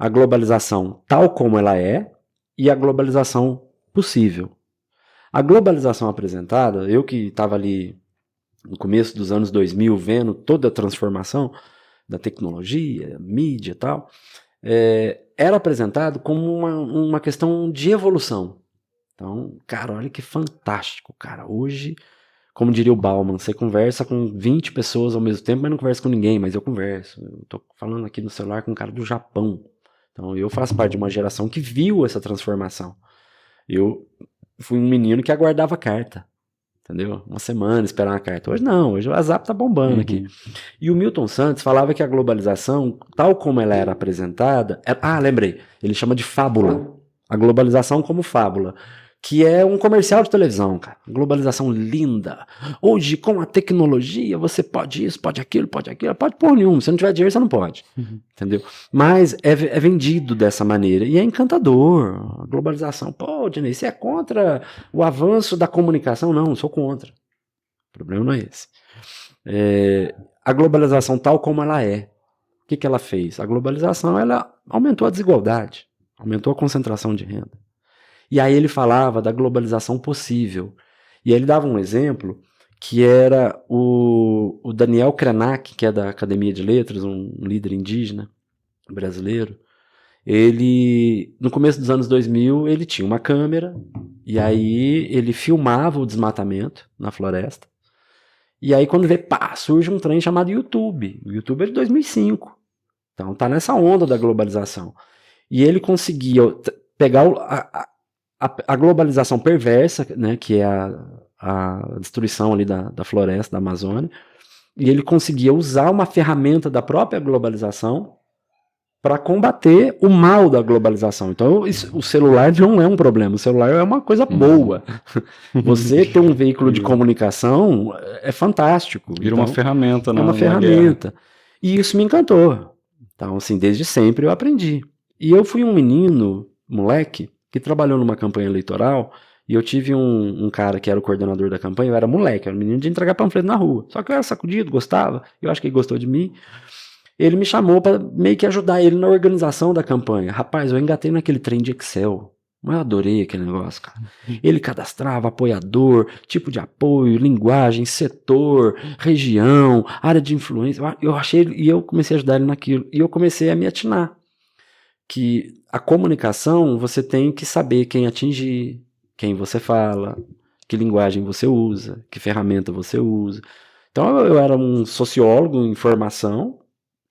A globalização tal como ela é e a globalização possível. A globalização apresentada, eu que estava ali no começo dos anos 2000 vendo toda a transformação da tecnologia, mídia e tal, era apresentado como uma questão de evolução. Então, cara, olha que fantástico, cara. Hoje, como diria o Bauman, você conversa com 20 pessoas ao mesmo tempo, mas não conversa com ninguém, mas eu converso. Eu tô falando aqui no celular com um cara do Japão. Então, eu faço parte de uma geração que viu essa transformação. Eu fui um menino que aguardava carta, entendeu? Uma semana esperar uma carta. Hoje não, hoje o WhatsApp tá bombando aqui. E o Milton Santos falava que a globalização, tal como ela era apresentada... lembrei. Ele chama de fábula. A globalização como fábula. Que é um comercial de televisão, cara. Globalização linda. Hoje, com a tecnologia, você pode isso, pode aquilo, pode porra nenhuma. Se não tiver dinheiro, você não pode. Entendeu? Mas é vendido dessa maneira. E é encantador. A globalização. Pô, Dinei, você é contra o avanço da comunicação? Não sou contra. O problema não é esse. A globalização tal como ela é. O que ela fez? A globalização, ela aumentou a desigualdade. Aumentou a concentração de renda. E aí ele falava da globalização possível. E aí ele dava um exemplo que era o Daniel Krenak, que é da Academia de Letras, um líder indígena brasileiro. Ele, no começo dos anos 2000, ele tinha uma câmera e aí ele filmava o desmatamento na floresta. E aí quando vê, pá, surge um trem chamado YouTube. O YouTube é de 2005. Então tá nessa onda da globalização. E ele conseguia pegar a globalização perversa, né, que é a destruição ali da floresta, da Amazônia, e ele conseguia usar uma ferramenta da própria globalização para combater o mal da globalização. Então, o celular não é um problema, o celular é uma coisa boa. Você ter um veículo de comunicação é fantástico. Vira então, uma ferramenta, né? É uma ferramenta. E isso me encantou. Então, assim, desde sempre eu aprendi. E eu fui um menino, moleque, que trabalhou numa campanha eleitoral, e eu tive um cara que era o coordenador da campanha, eu era moleque, eu era um menino de entregar panfleto na rua. Só que eu era sacudido, gostava, eu acho que ele gostou de mim. Ele me chamou para meio que ajudar ele na organização da campanha. Rapaz, eu engatei naquele trem de Excel. Mas eu adorei aquele negócio, cara. Ele cadastrava apoiador, tipo de apoio, linguagem, setor, região, área de influência. Eu achei, e eu comecei a ajudar ele naquilo. E eu comecei a me atinar. Que a comunicação, você tem que saber quem atingir, quem você fala, que linguagem você usa, que ferramenta você usa. Então eu era um sociólogo em formação,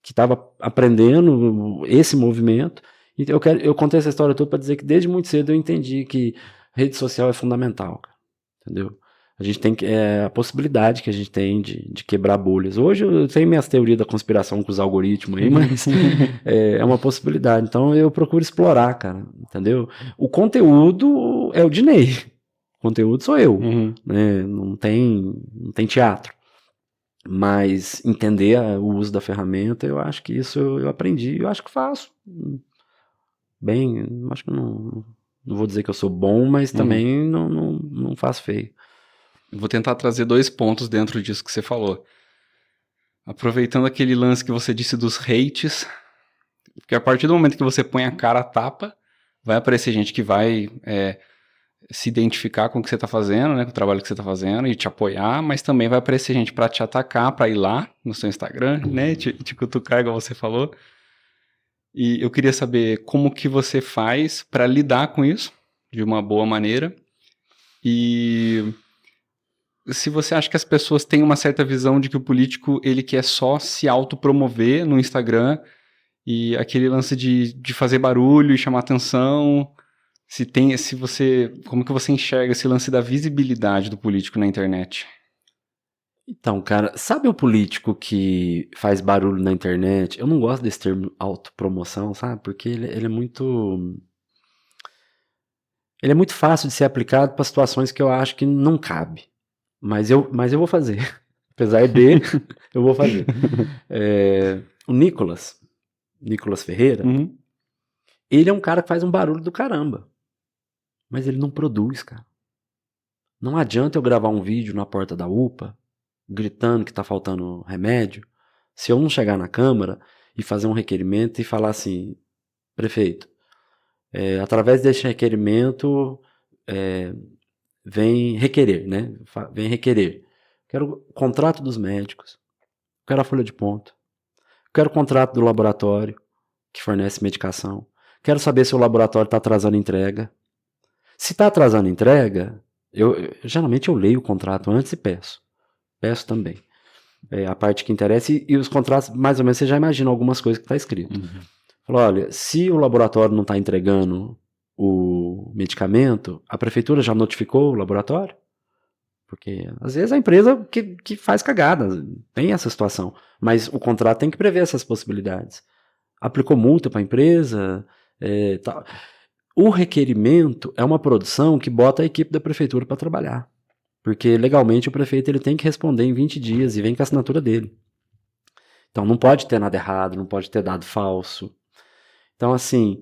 que estava aprendendo esse movimento. Então eu contei essa história toda para dizer que desde muito cedo eu entendi que rede social é fundamental, entendeu? A gente tem a possibilidade que a gente tem de quebrar bolhas. Hoje eu tenho minhas teorias da conspiração com os algoritmos aí, mas é uma possibilidade. Então eu procuro explorar, cara, entendeu? O conteúdo é o Dinei. O conteúdo sou eu, né? Não tem teatro. Mas entender o uso da ferramenta, eu acho que isso eu aprendi, eu acho que faço bem, acho que não vou dizer que eu sou bom, mas também não faço feio. Vou tentar trazer 2 pontos dentro disso que você falou. Aproveitando aquele lance que você disse dos hates, porque a partir do momento que você põe a cara a tapa, vai aparecer gente que vai se identificar com o que você está fazendo, né, com o trabalho que você está fazendo e te apoiar, mas também vai aparecer gente para te atacar, para ir lá no seu Instagram, né, te cutucar, igual você falou. E eu queria saber como que você faz para lidar com isso de uma boa maneira e se você acha que as pessoas têm uma certa visão de que o político ele quer só se autopromover no Instagram e aquele lance de fazer barulho e chamar atenção. Como que você enxerga esse lance da visibilidade do político na internet? Então, cara, sabe o político que faz barulho na internet? Eu não gosto desse termo autopromoção, sabe? Porque ele é muito fácil de ser aplicado para situações que eu acho que não cabe. Mas eu vou fazer. Apesar de, eu vou fazer. O Nicolas Ferreira, ele é um cara que faz um barulho do caramba. Mas ele não produz, cara. Não adianta eu gravar um vídeo na porta da UPA, gritando que tá faltando remédio, se eu não chegar na Câmara e fazer um requerimento e falar assim, prefeito, através desse requerimento, vem requerer, né? Vem requerer. Quero o contrato dos médicos, quero a folha de ponta, quero o contrato do laboratório que fornece medicação, quero saber se o laboratório está atrasando entrega. Se está atrasando entrega, geralmente eu leio o contrato antes e peço. Peço também. A parte que interessa e os contratos, mais ou menos, você já imagina algumas coisas que está escrito. Falou, olha, se o laboratório não está entregando o medicamento, a prefeitura já notificou o laboratório? Porque às vezes a empresa que faz cagada, tem essa situação. Mas o contrato tem que prever essas possibilidades. Aplicou multa para a empresa, tal. O requerimento é uma produção que bota a equipe da prefeitura para trabalhar. Porque legalmente o prefeito ele tem que responder em 20 dias e vem com a assinatura dele. Então não pode ter nada errado, não pode ter dado falso. Então assim,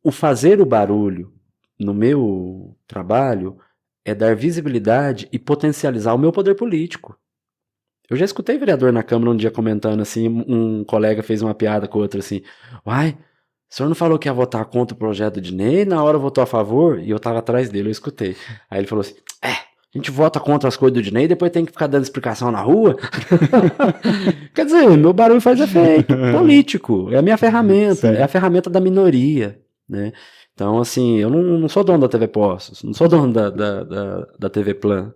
o fazer o barulho no meu trabalho é dar visibilidade e potencializar o meu poder político. Eu já escutei vereador na Câmara um dia comentando assim, um colega fez uma piada com o outro assim, uai, O senhor não falou que ia votar contra o projeto do Dinei, na hora votou a favor, e eu tava atrás dele, eu escutei. Aí ele falou assim, a gente vota contra as coisas do Dinei, depois tem que ficar dando explicação na rua. Quer dizer, meu barulho faz efeito político, é a minha ferramenta, Sim. é a ferramenta da minoria, né? Então, assim, eu não sou dono da TV Postos, não sou dono da TV Plan.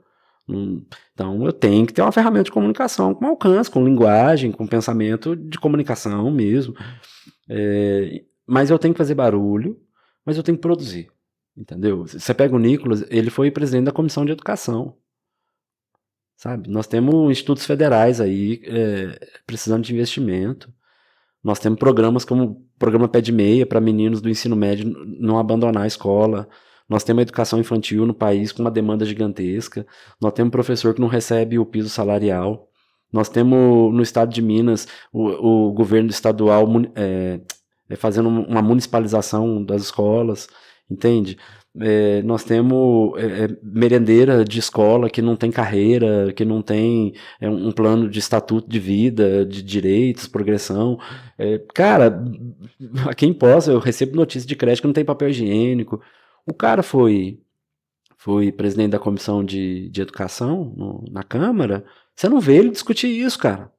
Então, eu tenho que ter uma ferramenta de comunicação com alcance, com linguagem, com pensamento de comunicação mesmo. Mas eu tenho que fazer barulho, mas eu tenho que produzir, entendeu? Você pega o Nicolas, ele foi presidente da Comissão de Educação, sabe? Nós temos institutos federais aí precisando de investimento. Nós temos programas como o programa Pé de Meia para meninos do ensino médio não abandonar a escola. Nós temos a educação infantil no país com uma demanda gigantesca. Nós temos professor que não recebe o piso salarial. Nós temos no estado de Minas o governo estadual fazendo uma municipalização das escolas, entende? Nós temos merendeira de escola que não tem carreira, que não tem um plano de estatuto de vida, de direitos, progressão. Cara, a quem possa, eu recebo notícia de creche que não tem papel higiênico. O cara foi presidente da comissão de educação na Câmara. Você não vê ele discutir isso, cara.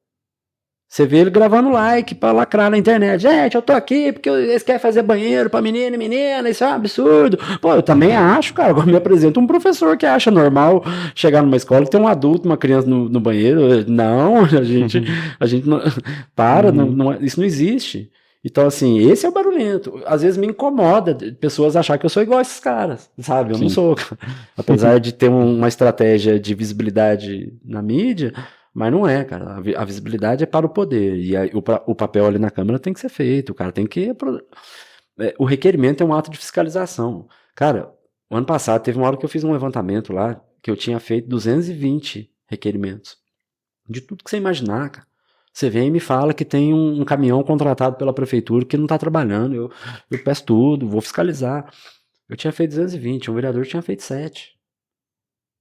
Você vê ele gravando like pra lacrar na internet. Gente, eu tô aqui porque eles querem fazer banheiro pra menino e menina, isso é um absurdo. Pô, eu também acho, cara. Agora me apresenta um professor que acha normal chegar numa escola e ter um adulto, uma criança no banheiro. Não, a gente não. Para, isso não existe. Então, assim, esse é o barulhento. Às vezes me incomoda pessoas achar que eu sou igual a esses caras, sabe? Eu não sou. Apesar de ter uma estratégia de visibilidade na mídia. Mas não é, cara. A visibilidade é para o poder. E aí, o papel ali na Câmara tem que ser feito. O cara tem que. O requerimento é um ato de fiscalização. Cara, o ano passado teve uma hora que eu fiz um levantamento lá que eu tinha feito 220 requerimentos. De tudo que você imaginar, cara. Você vem e me fala que tem um caminhão contratado pela prefeitura que não está trabalhando. Eu peço tudo, vou fiscalizar. Eu tinha feito 220, um vereador tinha feito 7.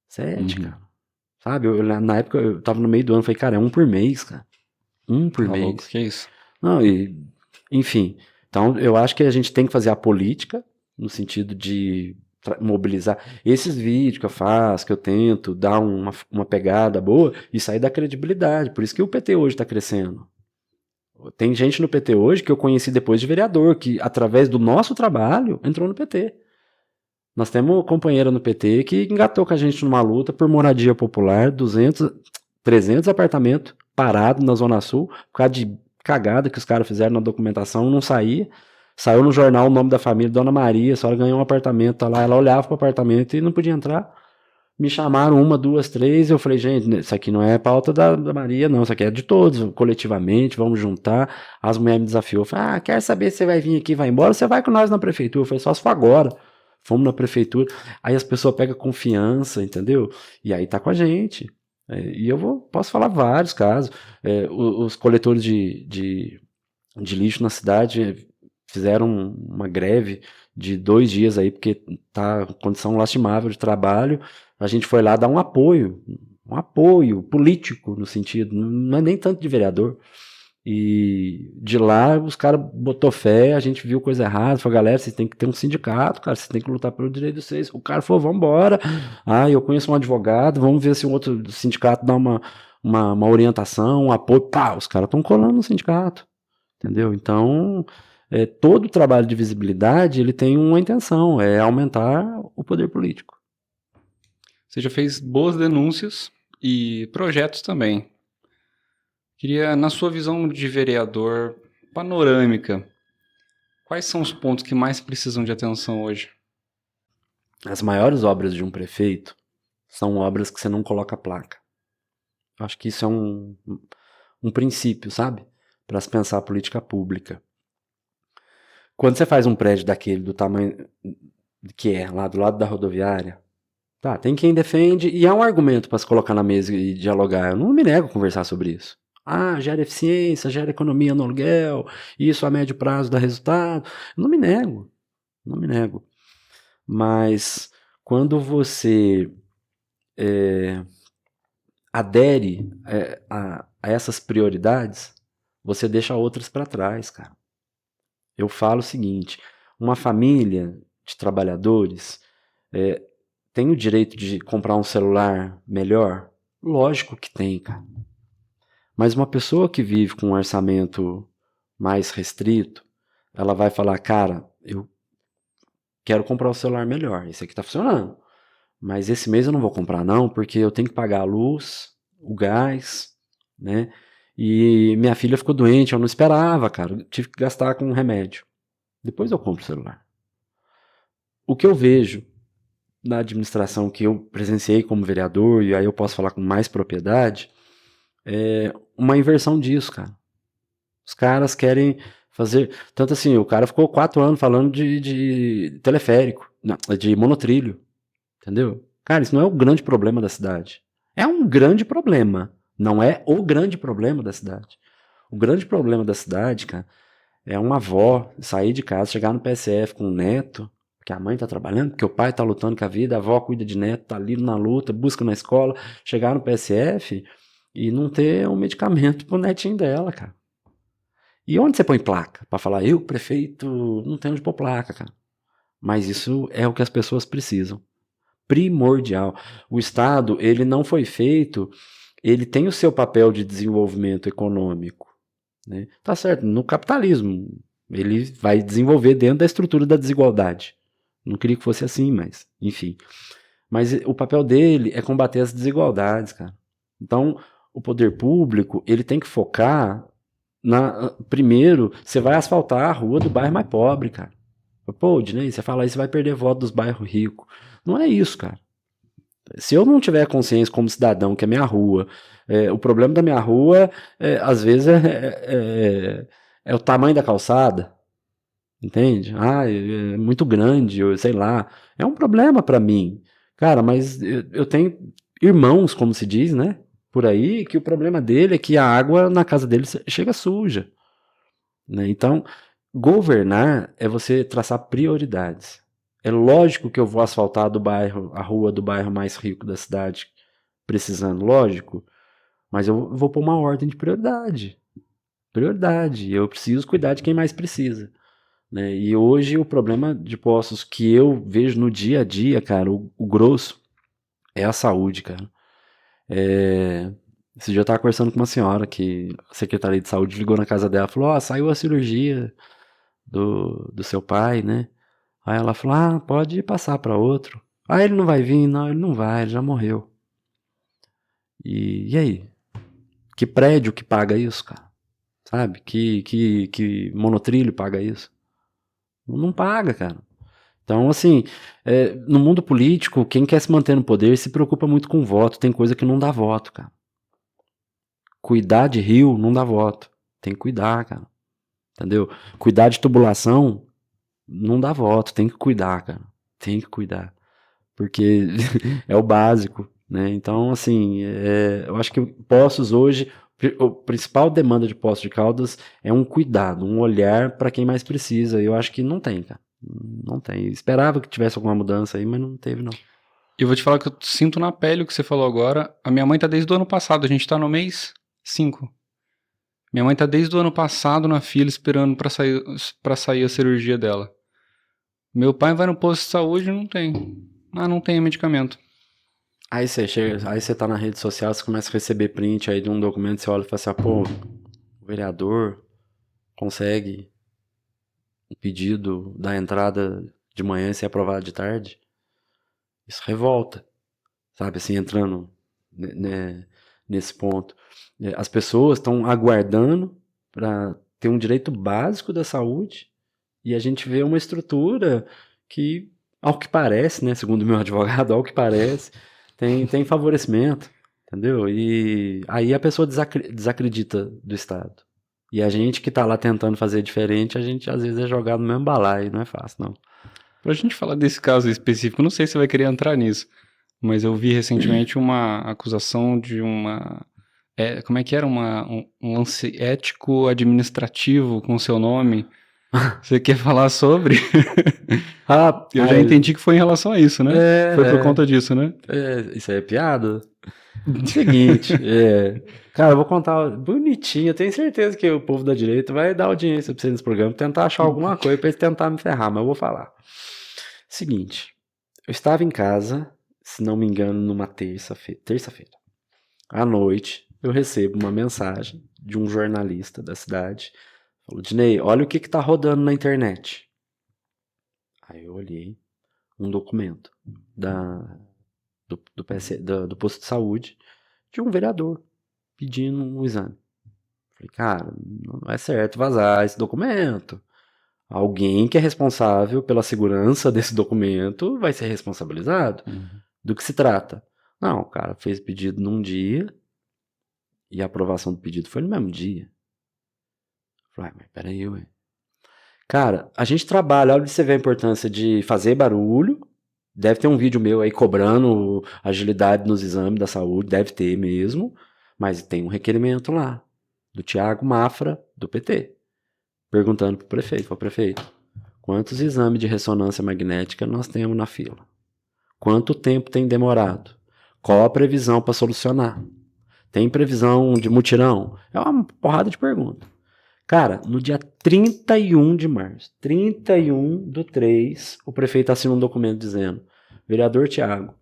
7, cara. Sabe, na época eu tava no meio do ano, falei, cara, é um por mês, cara. Um por mês. Louco, que isso? Não, enfim. Então, eu acho que a gente tem que fazer a política, no sentido de mobilizar esses vídeos que eu faço, que eu tento dar uma pegada boa e sair da credibilidade. Por isso que o PT hoje tá crescendo. Tem gente no PT hoje que eu conheci depois de vereador, que através do nosso trabalho entrou no PT. Nós temos companheira no PT que engatou com a gente numa luta por moradia popular, 300 apartamentos parados na Zona Sul, por causa de cagada que os caras fizeram na documentação, não saía. Saiu no jornal o nome da família, Dona Maria, a senhora ganhou um apartamento, tá lá. Ela olhava pro apartamento e não podia entrar. Me chamaram 1, 2, 3, eu falei, gente, isso aqui não é pauta da Maria, não, isso aqui é de todos, coletivamente, vamos juntar. As mulheres me desafiou, falei, quer saber se você vai vir aqui e vai embora? Você vai com nós na prefeitura. Eu falei, só se for agora. Fomos na prefeitura, aí as pessoas pegam confiança, entendeu? E aí tá com a gente. E eu posso falar vários casos. Os coletores de lixo na cidade fizeram uma greve de 2 dias aí, porque tá em condição lastimável de trabalho. A gente foi lá dar um apoio político no sentido, não é nem tanto de vereador. E de lá os caras botou fé, a gente viu coisa errada, falou, galera, vocês têm que ter um sindicato, cara, vocês têm que lutar pelo direito de vocês. O cara falou, vambora. Eu conheço um advogado, vamos ver se um outro sindicato dá uma orientação, um apoio. Pá, os caras estão colando no sindicato, entendeu? Então, todo o trabalho de visibilidade, ele tem uma intenção, é aumentar o poder político. Você já fez boas denúncias e projetos também. Queria, na sua visão de vereador panorâmica, quais são os pontos que mais precisam de atenção hoje? As maiores obras de um prefeito são obras que você não coloca placa. Acho que isso é um princípio, sabe? Para se pensar a política pública. Quando você faz um prédio daquele do tamanho que é, lá do lado da rodoviária, tá, tem quem defende, e há um argumento para se colocar na mesa e dialogar. Eu não me nego a conversar sobre isso. Gera eficiência, gera economia no aluguel, isso a médio prazo dá resultado. Eu não me nego. Mas quando você adere a essas prioridades, você deixa outras para trás, cara. eu falo o seguinte, uma família de trabalhadores tem o direito de comprar um celular melhor? Lógico que tem, cara. Mas uma pessoa que vive com um orçamento mais restrito, ela vai falar, cara, eu quero comprar um celular melhor, esse aqui tá funcionando. Mas esse mês eu não vou comprar não, porque eu tenho que pagar a luz, o gás, né? E minha filha ficou doente, eu não esperava, cara. Eu tive que gastar com um remédio. Depois eu compro o celular. O que eu vejo na administração que eu presenciei como vereador, e aí eu posso falar com mais propriedade, é uma inversão disso, cara. Os caras querem fazer... Tanto assim, o cara ficou 4 anos falando de teleférico, não, de monotrilho. Entendeu? Cara, isso não é o grande problema da cidade. É um grande problema. Não é o grande problema da cidade. O grande problema da cidade, cara, é uma avó sair de casa, chegar no PSF com um neto, porque a mãe tá trabalhando, porque o pai tá lutando com a vida, a avó cuida de neto, tá ali na luta, busca na escola, chegar no PSF e não ter um medicamento pro netinho dela, cara. E onde você põe placa? Pra falar, eu, prefeito, não tenho onde pôr placa, cara. Mas isso é o que as pessoas precisam. Primordial. O Estado, ele não foi feito, ele tem o seu papel de desenvolvimento econômico, né? Tá certo, no capitalismo, ele vai desenvolver dentro da estrutura da desigualdade. Não queria que fosse assim, mas, enfim. Mas o papel dele é combater as desigualdades, cara. Então, o poder público, ele tem que focar primeiro, você vai asfaltar a rua do bairro mais pobre, cara. Pô, Dinei, você fala isso, você vai perder voto dos bairros ricos. Não é isso, cara. Se eu não tiver consciência como cidadão que é minha rua, o problema da minha rua, às vezes, é o tamanho da calçada, entende? Ah, é muito grande, ou sei lá. É um problema pra mim. Cara, mas eu tenho irmãos, como se diz, né? Por aí, que o problema dele é que a água na casa dele chega suja, né? Então, governar é você traçar prioridades. É lógico que eu vou asfaltar a rua do bairro mais rico da cidade, precisando, lógico, mas eu vou pôr uma ordem de prioridade. Prioridade. Eu preciso cuidar de quem mais precisa, né? E hoje o problema de postos que eu vejo no dia a dia, cara, o grosso, é a saúde, cara. Esse dia eu tava conversando com uma senhora que a Secretaria de Saúde ligou na casa dela e falou, saiu a cirurgia do seu pai, né? Aí ela falou, pode passar para outro. Ele não vai vir? Não, ele não vai, ele já morreu. E aí? Que prédio que paga isso, cara? Sabe? Que monotrilho paga isso? Não paga, cara. Então, assim, no mundo político, quem quer se manter no poder se preocupa muito com voto. Tem coisa que não dá voto, cara. Cuidar de rio não dá voto. Tem que cuidar, cara. Entendeu? Cuidar de tubulação não dá voto. Tem que cuidar, cara. Tem que cuidar. Porque é o básico, né? Então, assim, eu acho que Poços hoje, a principal demanda de Poços de Caldas é um cuidado, um olhar para quem mais precisa. Eu acho que não tem, cara. Não tem. Eu esperava que tivesse alguma mudança aí, mas não teve, não. E eu vou te falar que eu sinto na pele o que você falou agora. A minha mãe tá desde o ano passado, a gente tá no mês 5. Minha mãe tá desde o ano passado na fila esperando pra sair a cirurgia dela. Meu pai vai no posto de saúde e não tem. Não tem medicamento. Aí você tá na rede social, você começa a receber print aí de um documento, você olha e fala assim, pô, o vereador consegue o pedido da entrada de manhã e ser aprovado de tarde? Isso revolta, sabe, assim, entrando nesse ponto. As pessoas estão aguardando para ter um direito básico da saúde e a gente vê uma estrutura que, ao que parece, né, segundo o meu advogado, ao que parece, tem favorecimento, entendeu? E aí a pessoa desacredita do Estado. E a gente que tá lá tentando fazer diferente, a gente às vezes é jogado no mesmo balaio, não é fácil, não. Pra gente falar desse caso específico, não sei se você vai querer entrar nisso, mas eu vi recentemente uma acusação de uma... como é que era? Um lance ético-administrativo com seu nome. Você quer falar sobre? Eu já entendi que foi em relação a isso, né? Foi por conta disso, né? Isso aí é piada. Seguinte, cara, eu vou contar bonitinho. Eu tenho certeza que o povo da direita vai dar audiência pra você nesse programa, tentar achar alguma coisa pra eles tentar me ferrar, mas eu vou falar. Seguinte, eu estava em casa, se não me engano, numa terça-feira. À noite, eu recebo uma mensagem de um jornalista da cidade. Falou, Dinei, olha o que tá rodando na internet. Aí eu olhei um documento do posto de saúde de um vereador pedindo um exame. Falei, cara, não é certo vazar esse documento. Alguém que é responsável pela segurança desse documento vai ser responsabilizado. Do que se trata? Não, o cara fez pedido num dia e a aprovação do pedido foi no mesmo dia. Falei, mas peraí, ué. Cara, a gente trabalha, olha pra você ver a importância de fazer barulho. Deve ter um vídeo meu aí cobrando agilidade nos exames da saúde, deve ter mesmo, mas tem um requerimento lá, do Tiago Mafra, do PT, perguntando pro prefeito, prefeito, quantos exames de ressonância magnética nós temos na fila? Quanto tempo tem demorado? Qual a previsão para solucionar? Tem previsão de mutirão? É uma porrada de perguntas. Cara, no dia 31 de março, 31/3, o prefeito assina um documento dizendo: vereador Tiago,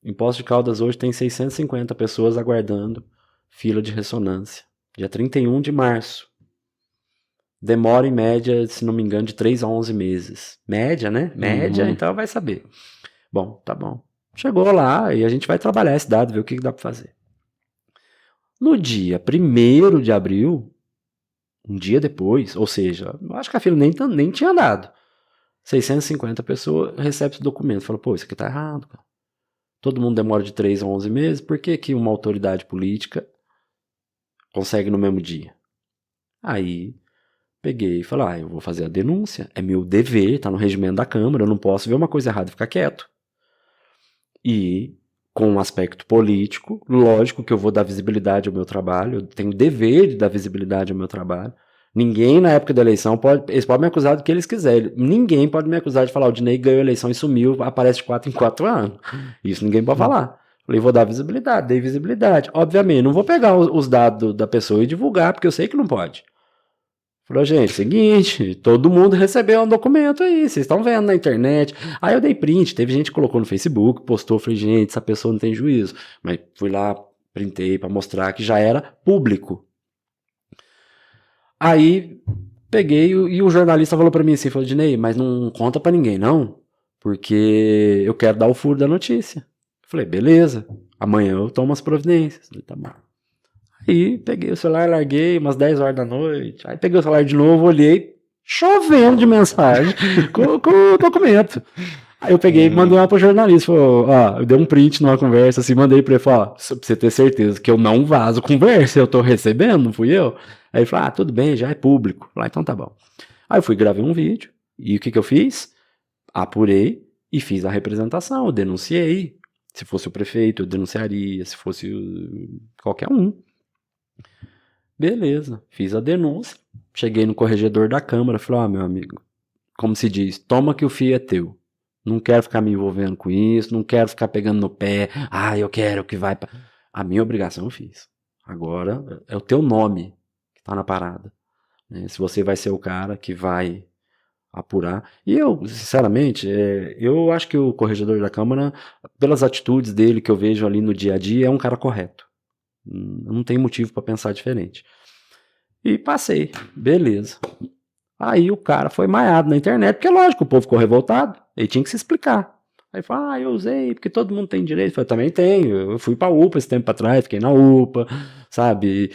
em Poços de Caldas hoje tem 650 pessoas aguardando fila de ressonância. Dia 31 de março. Demora em média, se não me engano, de 3 a 11 meses. Média, né? Média, então vai saber. Bom, tá bom. Chegou lá e a gente vai trabalhar esse dado, ver o que dá para fazer. No dia 1º de abril, um dia depois, ou seja, eu acho que a fila nem tinha dado. 650 pessoas recebem esse documento. Fala, pô, isso aqui tá errado, cara. Todo mundo demora de 3 a 11 meses, por que que uma autoridade política consegue no mesmo dia? Aí, peguei e falei, eu vou fazer a denúncia, é meu dever, tá no regimento da Câmara, eu não posso ver uma coisa errada e ficar quieto. E, com um aspecto político, lógico que eu vou dar visibilidade ao meu trabalho, eu tenho o dever de dar visibilidade ao meu trabalho. Ninguém, na época da eleição, eles podem me acusar do que eles quiserem. Ninguém pode me acusar de falar, o Dinei ganhou a eleição e sumiu, aparece de 4 em 4 anos. Isso ninguém pode falar. Falei, vou dar visibilidade, dei visibilidade. Obviamente, não vou pegar os dados da pessoa e divulgar, porque eu sei que não pode. Falei, gente, seguinte, todo mundo recebeu um documento aí, vocês estão vendo na internet. Aí eu dei print, teve gente que colocou no Facebook, postou, falei, gente, essa pessoa não tem juízo. Mas fui lá, printei para mostrar que já era público. Aí peguei e o jornalista falou para mim assim, falou, Dinei, mas não conta para ninguém não, porque eu quero dar o furo da notícia. Falei, beleza, amanhã eu tomo as providências. Falei, tá bom. Aí peguei o celular, larguei umas 10 horas da noite. Aí peguei o celular de novo, olhei, chovendo de mensagem com o documento. Aí eu peguei e mandei uma pro jornalista. Falou, eu dei um print numa conversa, assim, mandei pra ele, falou, pra você ter certeza que eu não vazo conversa, eu tô recebendo, não fui eu. Aí ele falou, tudo bem, já é público. Falei, então tá bom. Aí eu fui, gravei um vídeo, e o que eu fiz? Apurei e fiz a representação, eu denunciei. Se fosse o prefeito, eu denunciaria, se fosse qualquer um. Beleza, fiz a denúncia, cheguei no corregedor da Câmara, falei, meu amigo, como se diz, toma que o fio é teu. Não quero ficar me envolvendo com isso, não quero ficar pegando no pé, eu quero que vai pra... A minha obrigação eu fiz. Agora é o teu nome que tá na parada. Né? Se você vai ser o cara que vai apurar. E eu, sinceramente, eu acho que o corregedor da Câmara, pelas atitudes dele que eu vejo ali no dia a dia, é um cara correto. Não tem motivo para pensar diferente. E passei, beleza. Aí o cara foi maiado na internet, porque lógico, o povo ficou revoltado, ele tinha que se explicar. Aí falou, eu usei, porque todo mundo tem direito. Eu falei, também tenho, eu fui pra UPA esse tempo atrás, fiquei na UPA, sabe?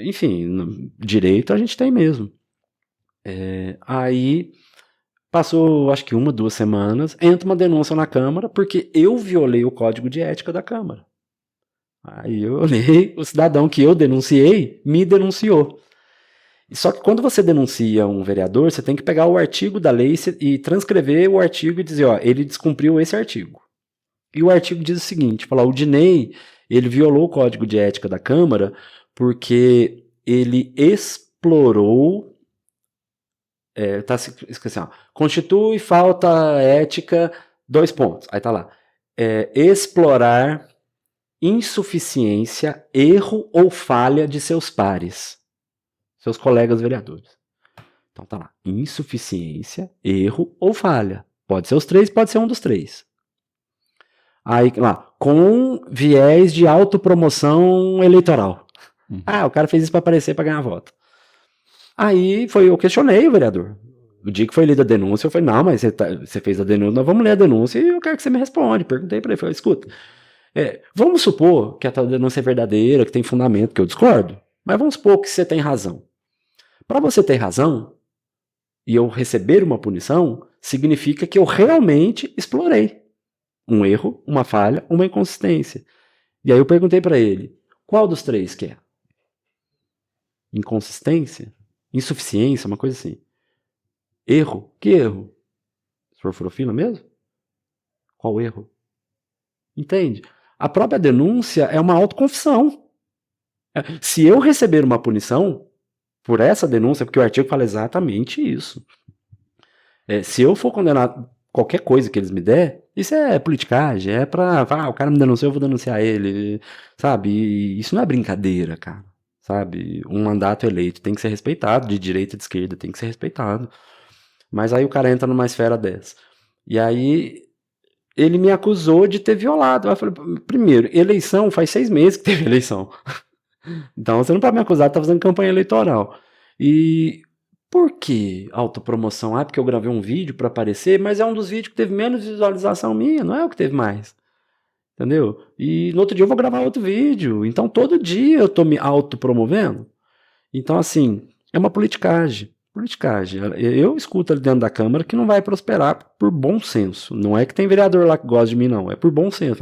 Enfim, direito a gente tem mesmo. Aí passou, acho que 1, 2 semanas, entra uma denúncia na Câmara, porque eu violei o código de ética da Câmara. Aí eu olhei, o cidadão que eu denunciei, me denunciou. Só que quando você denuncia um vereador, você tem que pegar o artigo da lei e transcrever o artigo e dizer, ele descumpriu esse artigo. E o artigo diz o seguinte, o Dinei, ele violou o código de ética da Câmara porque ele explorou, esqueci, constitui falta ética, 2 pontos, aí tá lá, explorar insuficiência, erro ou falha de seus pares, seus colegas vereadores. Então tá lá, insuficiência, erro ou falha. Pode ser os três, pode ser um dos três. Aí lá, com viés de autopromoção eleitoral. O cara fez isso para aparecer, para ganhar voto. Aí eu questionei o vereador. O dia que foi lida a denúncia, eu falei, não, mas você fez a denúncia, nós vamos ler a denúncia e eu quero que você me responda. Perguntei para ele, falei, escuta, vamos supor que a tua denúncia é verdadeira, que tem fundamento, que eu discordo, mas vamos supor que você tem razão. Para você ter razão e eu receber uma punição, significa que eu realmente explorei um erro, uma falha, uma inconsistência. E aí eu perguntei para ele, qual dos três que é? Inconsistência? Insuficiência? Uma coisa assim. Erro? Que erro? Sorfurofila mesmo? Qual erro? Entende? A própria denúncia é uma autoconfissão. Se eu receber uma punição por essa denúncia, porque o artigo fala exatamente isso. Se eu for condenado qualquer coisa que eles me der, isso é politicagem, é pra, o cara me denunciou, eu vou denunciar ele, sabe? E isso não é brincadeira, cara, sabe? Um mandato eleito tem que ser respeitado, de direita e de esquerda tem que ser respeitado. Mas aí o cara entra numa esfera dessa. E aí ele me acusou de ter violado. Eu falei, primeiro, eleição, faz 6 meses que teve eleição. Então você não pode me acusar de estar fazendo campanha eleitoral. E por que autopromoção? Porque eu gravei um vídeo para aparecer, mas é um dos vídeos que teve menos visualização minha, não é o que teve mais. Entendeu? E no outro dia eu vou gravar outro vídeo. Então todo dia eu tô me autopromovendo. Então assim, é uma politicagem. Politicagem. Eu escuto ali dentro da Câmara que não vai prosperar por bom senso. Não é que tem vereador lá que gosta de mim, não. É por bom senso.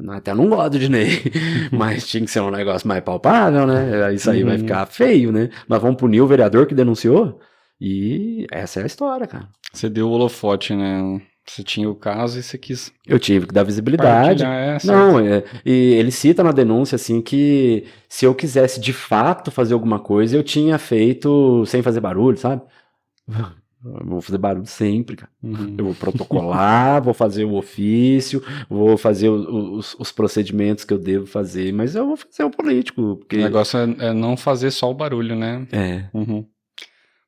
Até não gosto de Ney, mas tinha que ser um negócio mais palpável, né? Isso aí vai ficar feio, né? Mas vamos punir o vereador que denunciou? E essa é a história, cara. Você deu o holofote, né? Você tinha o caso e você quis... Eu tive que dar visibilidade. Não, e ele cita na denúncia, assim, que se eu quisesse de fato fazer alguma coisa, eu tinha feito sem fazer barulho, sabe? Eu vou fazer barulho sempre, cara. Eu vou protocolar, vou fazer o ofício, vou fazer os procedimentos que eu devo fazer, mas eu vou fazer o político. Porque... O negócio é não fazer só o barulho, né?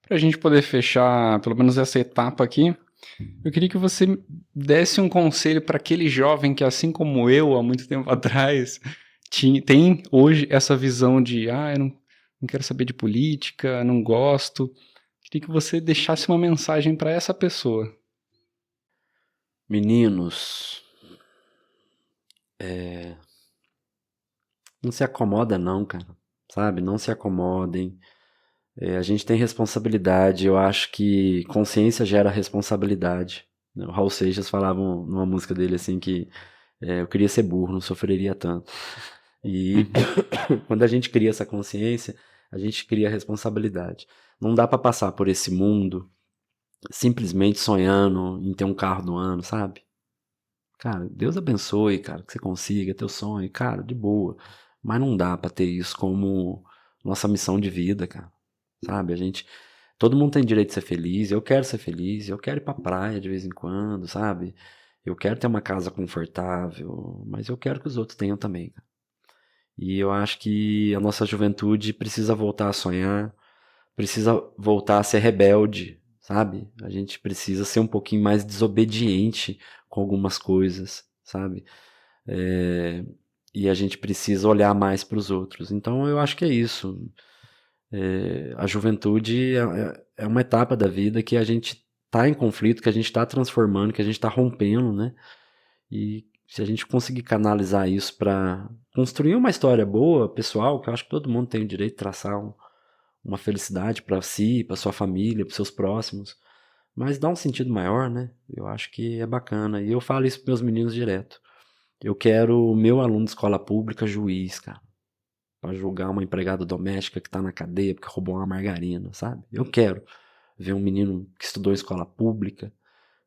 Pra gente poder fechar pelo menos essa etapa aqui, eu queria que você desse um conselho para aquele jovem que, assim como eu, há muito tempo atrás, tem hoje essa visão de eu não quero saber de política, não gosto. Queria que você deixasse uma mensagem para essa pessoa. Meninos, não se acomoda não, cara, sabe? Não se acomodem. A gente tem responsabilidade, eu acho que consciência gera responsabilidade. O Raul Seixas falava numa música dele assim que eu queria ser burro, não sofreria tanto. E quando a gente cria essa consciência, a gente cria responsabilidade. Não dá para passar por esse mundo simplesmente sonhando em ter um carro do ano, sabe? Cara, Deus abençoe, cara, que você consiga teu sonho, cara, de boa. Mas não dá para ter isso como nossa missão de vida, cara. Sabe? Todo mundo tem direito de ser feliz. Eu quero ser feliz, eu quero ir pra praia de vez em quando, sabe? Eu quero ter uma casa confortável, mas eu quero que os outros tenham também, cara. E eu acho que a nossa juventude precisa voltar a sonhar, precisa voltar a ser rebelde, sabe? A gente precisa ser um pouquinho mais desobediente com algumas coisas, sabe? E a gente precisa olhar mais para os outros. Então eu acho que é isso. A juventude é uma etapa da vida que a gente está em conflito, que a gente está transformando, que a gente está rompendo, né? E se a gente conseguir canalizar isso para construir uma história boa, pessoal, que eu acho que todo mundo tem o direito de traçar uma felicidade para si, para sua família, para seus próximos, mas dá um sentido maior, né? Eu acho que é bacana. E eu falo isso para meus meninos direto. Eu quero o meu aluno de escola pública juiz, cara, para julgar uma empregada doméstica que tá na cadeia porque roubou uma margarina, sabe? Eu quero ver um menino que estudou em escola pública,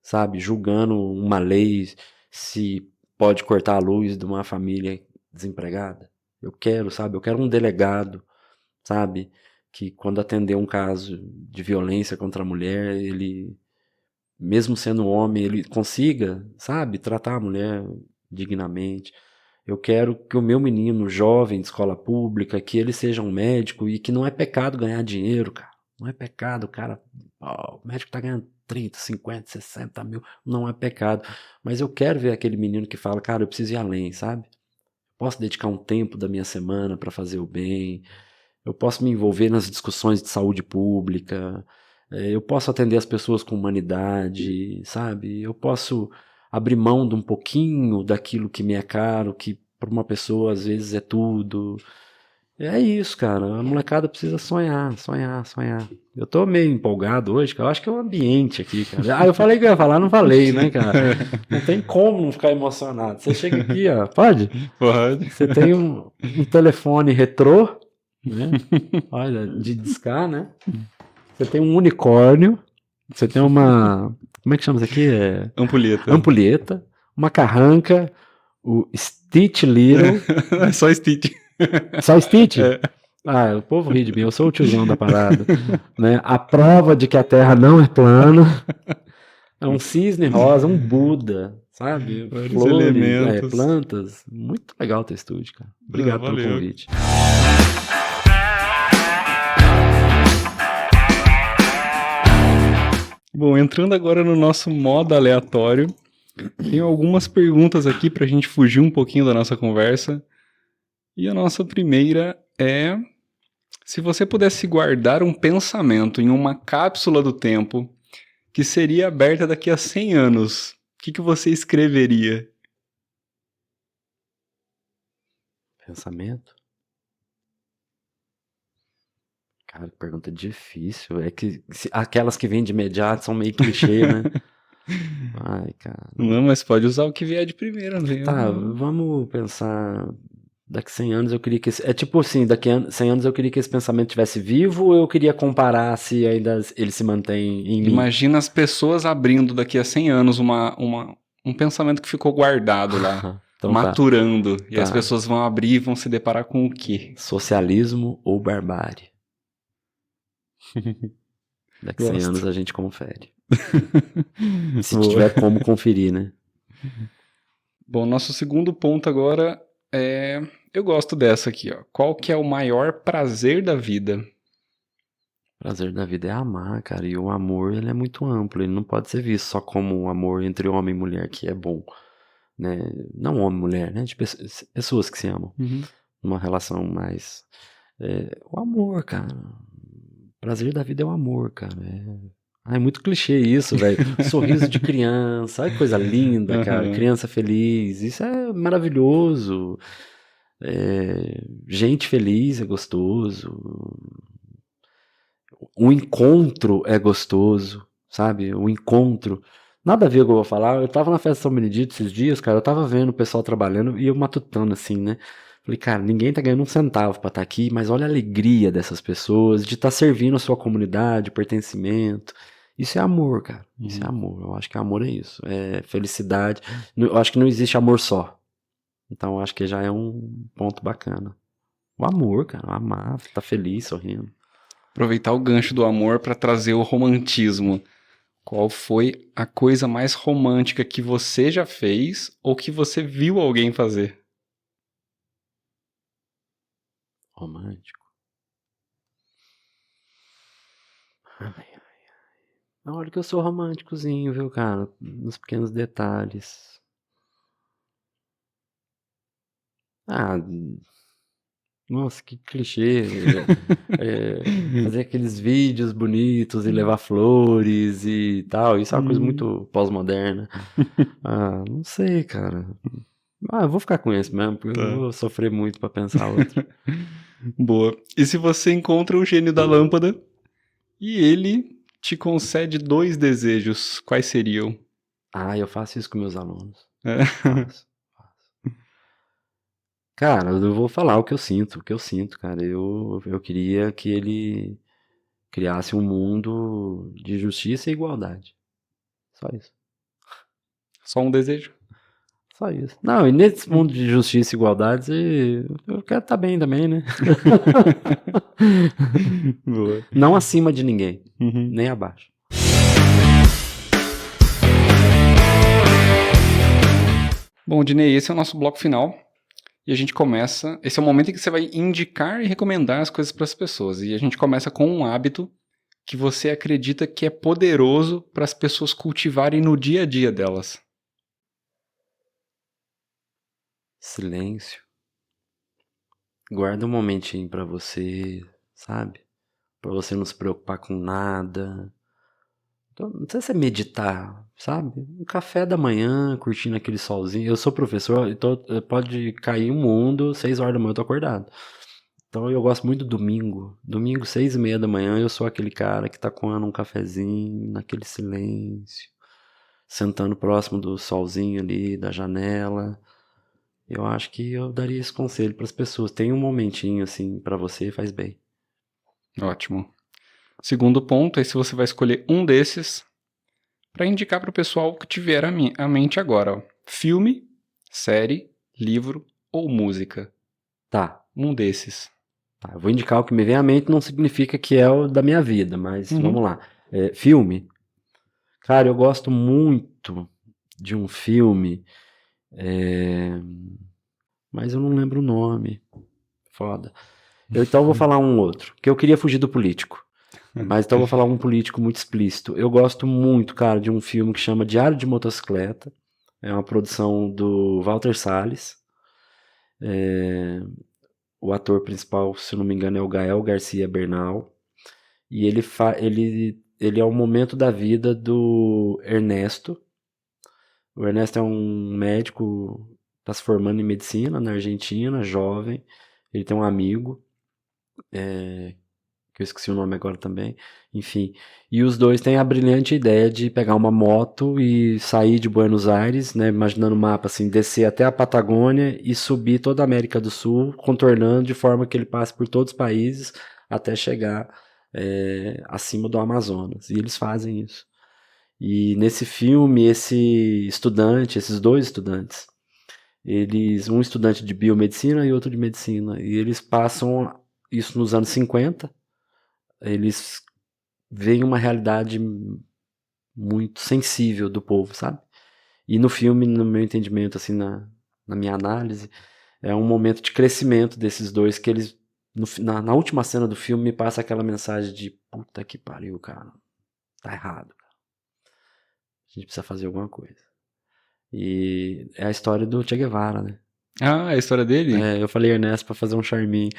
sabe, julgando uma lei se pode cortar a luz de uma família desempregada. Eu quero, sabe? Eu quero um delegado, sabe, que quando atender um caso de violência contra a mulher, ele, mesmo sendo homem, ele consiga, sabe, tratar a mulher dignamente. Eu quero que o meu menino jovem de escola pública, que ele seja um médico e que não é pecado ganhar dinheiro, cara. Não é pecado, cara. O médico tá ganhando 30, 50, 60 mil. Não é pecado. Mas eu quero ver aquele menino que fala, cara, eu preciso ir além, sabe? Posso dedicar um tempo da minha semana para fazer o bem. Eu posso me envolver nas discussões de saúde pública. Eu posso atender as pessoas com humanidade, sabe? Eu posso abrir mão de um pouquinho daquilo que me é caro, que para uma pessoa às vezes é tudo. É isso, cara. A molecada precisa sonhar, sonhar, sonhar. Eu tô meio empolgado hoje, cara. Eu acho que é o ambiente aqui, cara. Ah, eu falei que eu ia falar, não falei, né, cara? Não tem como não ficar emocionado. Você chega aqui, ó. Pode? Pode. Você tem um telefone retrô, né? Olha, de discar, né? Você tem um unicórnio. Você tem uma... Como é que chama isso aqui? Ampulheta. Ampulheta. Uma carranca. O Stitch Little. É só Stitch. Só Stitch? É. Ah, o povo ri de mim, eu sou o tiozão da parada. Né? A prova de que a Terra não é plana. É um cisne rosa, um Buda, sabe? Vários Flores, elementos. plantas. Muito legal o teu estúdio, cara. Obrigado pelo valeu. convite. Bom, entrando agora no nosso modo aleatório, tenho algumas perguntas aqui pra gente fugir um pouquinho da nossa conversa. E a nossa primeira é: se você pudesse guardar um pensamento em uma cápsula do tempo que seria aberta daqui a 100 anos, o que você escreveria? Pensamento? Cara, pergunta difícil. É que aquelas que vêm de imediato são meio clichê, né? Ai, cara. Não, mas pode usar o que vier de primeira, né? Tá, vamos pensar. Daqui 100 anos eu queria que é tipo assim, daqui a 100 anos eu queria que esse pensamento estivesse vivo, ou eu queria comparar se ainda ele se mantém em mim? Imagina as pessoas abrindo daqui a 100 anos um pensamento que ficou guardado lá, Então maturando. E Tá. as pessoas vão abrir e vão se deparar com o quê? Socialismo ou barbárie? Daqui a 100 Gosto. anos a gente confere. Se Boa. tiver como conferir, né? Bom, nosso segundo ponto agora é... Eu gosto dessa aqui, ó. Qual que é o maior prazer da vida? O prazer da vida é amar, cara. E o amor, ele é muito amplo. Ele não pode ser visto só como um amor entre homem e mulher, que é bom. Né? Não homem e mulher, né? De pessoas que se amam. Uma relação mais... o amor, cara. O prazer da vida é o amor, cara. É muito clichê isso, velho. Sorriso de criança. Olha que coisa linda, cara. Uhum. Criança feliz. Isso é maravilhoso. Gente feliz é gostoso. O encontro é gostoso, sabe? O encontro. Nada a ver com o que eu vou falar. Eu tava na festa de São Benedito esses dias, cara. Eu tava vendo o pessoal trabalhando e eu matutando assim, né? Falei, cara, ninguém tá ganhando um centavo pra estar aqui, mas olha a alegria dessas pessoas de estar servindo a sua comunidade, pertencimento. Isso é amor, cara. Isso é amor. Eu acho que amor é isso. É felicidade. Eu acho que não existe amor só. Então eu acho que já é um ponto bacana. O amor, cara. Amar, tá feliz, sorrindo. Aproveitar o gancho do amor para trazer o romantismo. Qual foi a coisa mais romântica que você já fez ou que você viu alguém fazer? Romântico. Na hora que eu sou românticozinho, viu, cara? Nos pequenos detalhes. Nossa, que clichê. Fazer aqueles vídeos bonitos e levar flores e tal. Isso é uma coisa muito pós-moderna. Não sei, cara. Eu vou ficar com esse mesmo, porque eu não vou sofrer muito pra pensar outro. Boa. E se você encontra o gênio da lâmpada e ele te concede 2 desejos, quais seriam? Eu faço isso com meus alunos. É. Faço. Cara, eu vou falar o que eu sinto, cara. Eu queria que ele criasse um mundo de justiça e igualdade. Só isso. Só um desejo? Só isso. Não, e nesse mundo de justiça e igualdade, eu quero estar bem também, né? Boa. Não acima de ninguém, nem abaixo. Bom, Dinei, esse é o nosso bloco final. E a gente começa. Esse é o momento em que você vai indicar e recomendar as coisas para as pessoas. E a gente começa com um hábito que você acredita que é poderoso para as pessoas cultivarem no dia a dia delas. Silêncio. Guarda um momentinho pra você, sabe? Pra você não se preocupar com nada. Então, não precisa ser meditar, sabe? Um café da manhã, curtindo aquele solzinho. Eu sou professor, então pode cair o mundo, 6 horas da manhã eu tô acordado. Então eu gosto muito do domingo. Domingo, 6:30 da manhã, eu sou aquele cara que tá coando um cafezinho, naquele silêncio, sentando próximo do solzinho ali, da janela. Eu acho que eu daria esse conselho pras pessoas. Tem um momentinho assim pra você, faz bem. Ótimo. Segundo ponto é se você vai escolher um desses para indicar para o pessoal que tiver à mente agora. Ó. Filme, série, livro ou música. Tá. Um desses. Tá, eu vou indicar o que me vem à mente, não significa que é o da minha vida, mas Uhum. vamos lá. Filme. Cara, eu gosto muito de um filme, mas eu não lembro o nome. Foda. Então eu vou falar um outro, que eu queria fugir do político. Mas então eu vou falar um político muito explícito. Eu gosto muito, cara, de um filme que chama Diário de Motocicleta. É uma produção do Walter Salles. O ator principal, se não me engano, é o Gael Garcia Bernal. E ele é o momento da vida do Ernesto. O Ernesto é um médico, está se formando em medicina na Argentina, jovem. Ele tem um amigo, que eu esqueci o nome agora também. Enfim. E os dois têm a brilhante ideia de pegar uma moto e sair de Buenos Aires, né, imaginando o mapa assim, descer até a Patagônia e subir toda a América do Sul, contornando de forma que ele passe por todos os países até chegar acima do Amazonas. E eles fazem isso. E nesse filme, esses dois estudantes, um estudante de biomedicina e outro de medicina, e eles passam isso nos anos 50, eles veem uma realidade muito sensível do povo, sabe? E no filme, no meu entendimento, assim, na minha análise, é um momento de crescimento desses dois que eles, na última cena do filme, me passa aquela mensagem de puta que pariu, cara, tá errado. A gente precisa fazer alguma coisa. E é a história do Che Guevara, né? Ah, a história dele? Eu falei Ernesto pra fazer um charminho.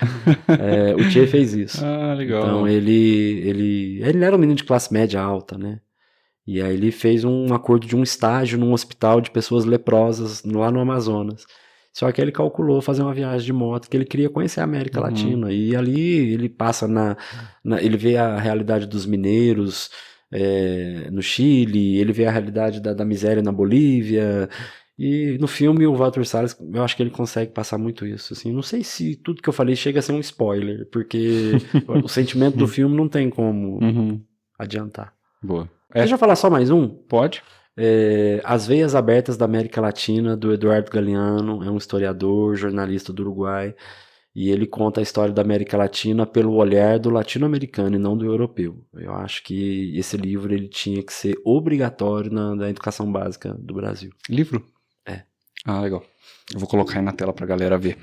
O Che fez isso. Ah, legal. Então ele era um menino de classe média alta, né? E aí ele fez um acordo de um estágio num hospital de pessoas leprosas lá no Amazonas. Só que ele calculou fazer uma viagem de moto, que ele queria conhecer a América Latina. E ali ele passa ele vê a realidade dos mineiros no Chile, ele vê a realidade da miséria na Bolívia. E no filme o Walter Salles, eu acho que ele consegue passar muito isso. Assim, não sei se tudo que eu falei chega a ser um spoiler, porque o sentimento do filme não tem como adiantar. Boa. Deixa eu falar só mais um? Pode? As Veias Abertas da América Latina, do Eduardo Galeano, é um historiador, jornalista do Uruguai, e ele conta a história da América Latina pelo olhar do latino-americano e não do europeu. Eu acho que esse livro ele tinha que ser obrigatório na educação básica do Brasil. Livro? É. Ah, legal. Eu vou colocar aí na tela pra galera ver.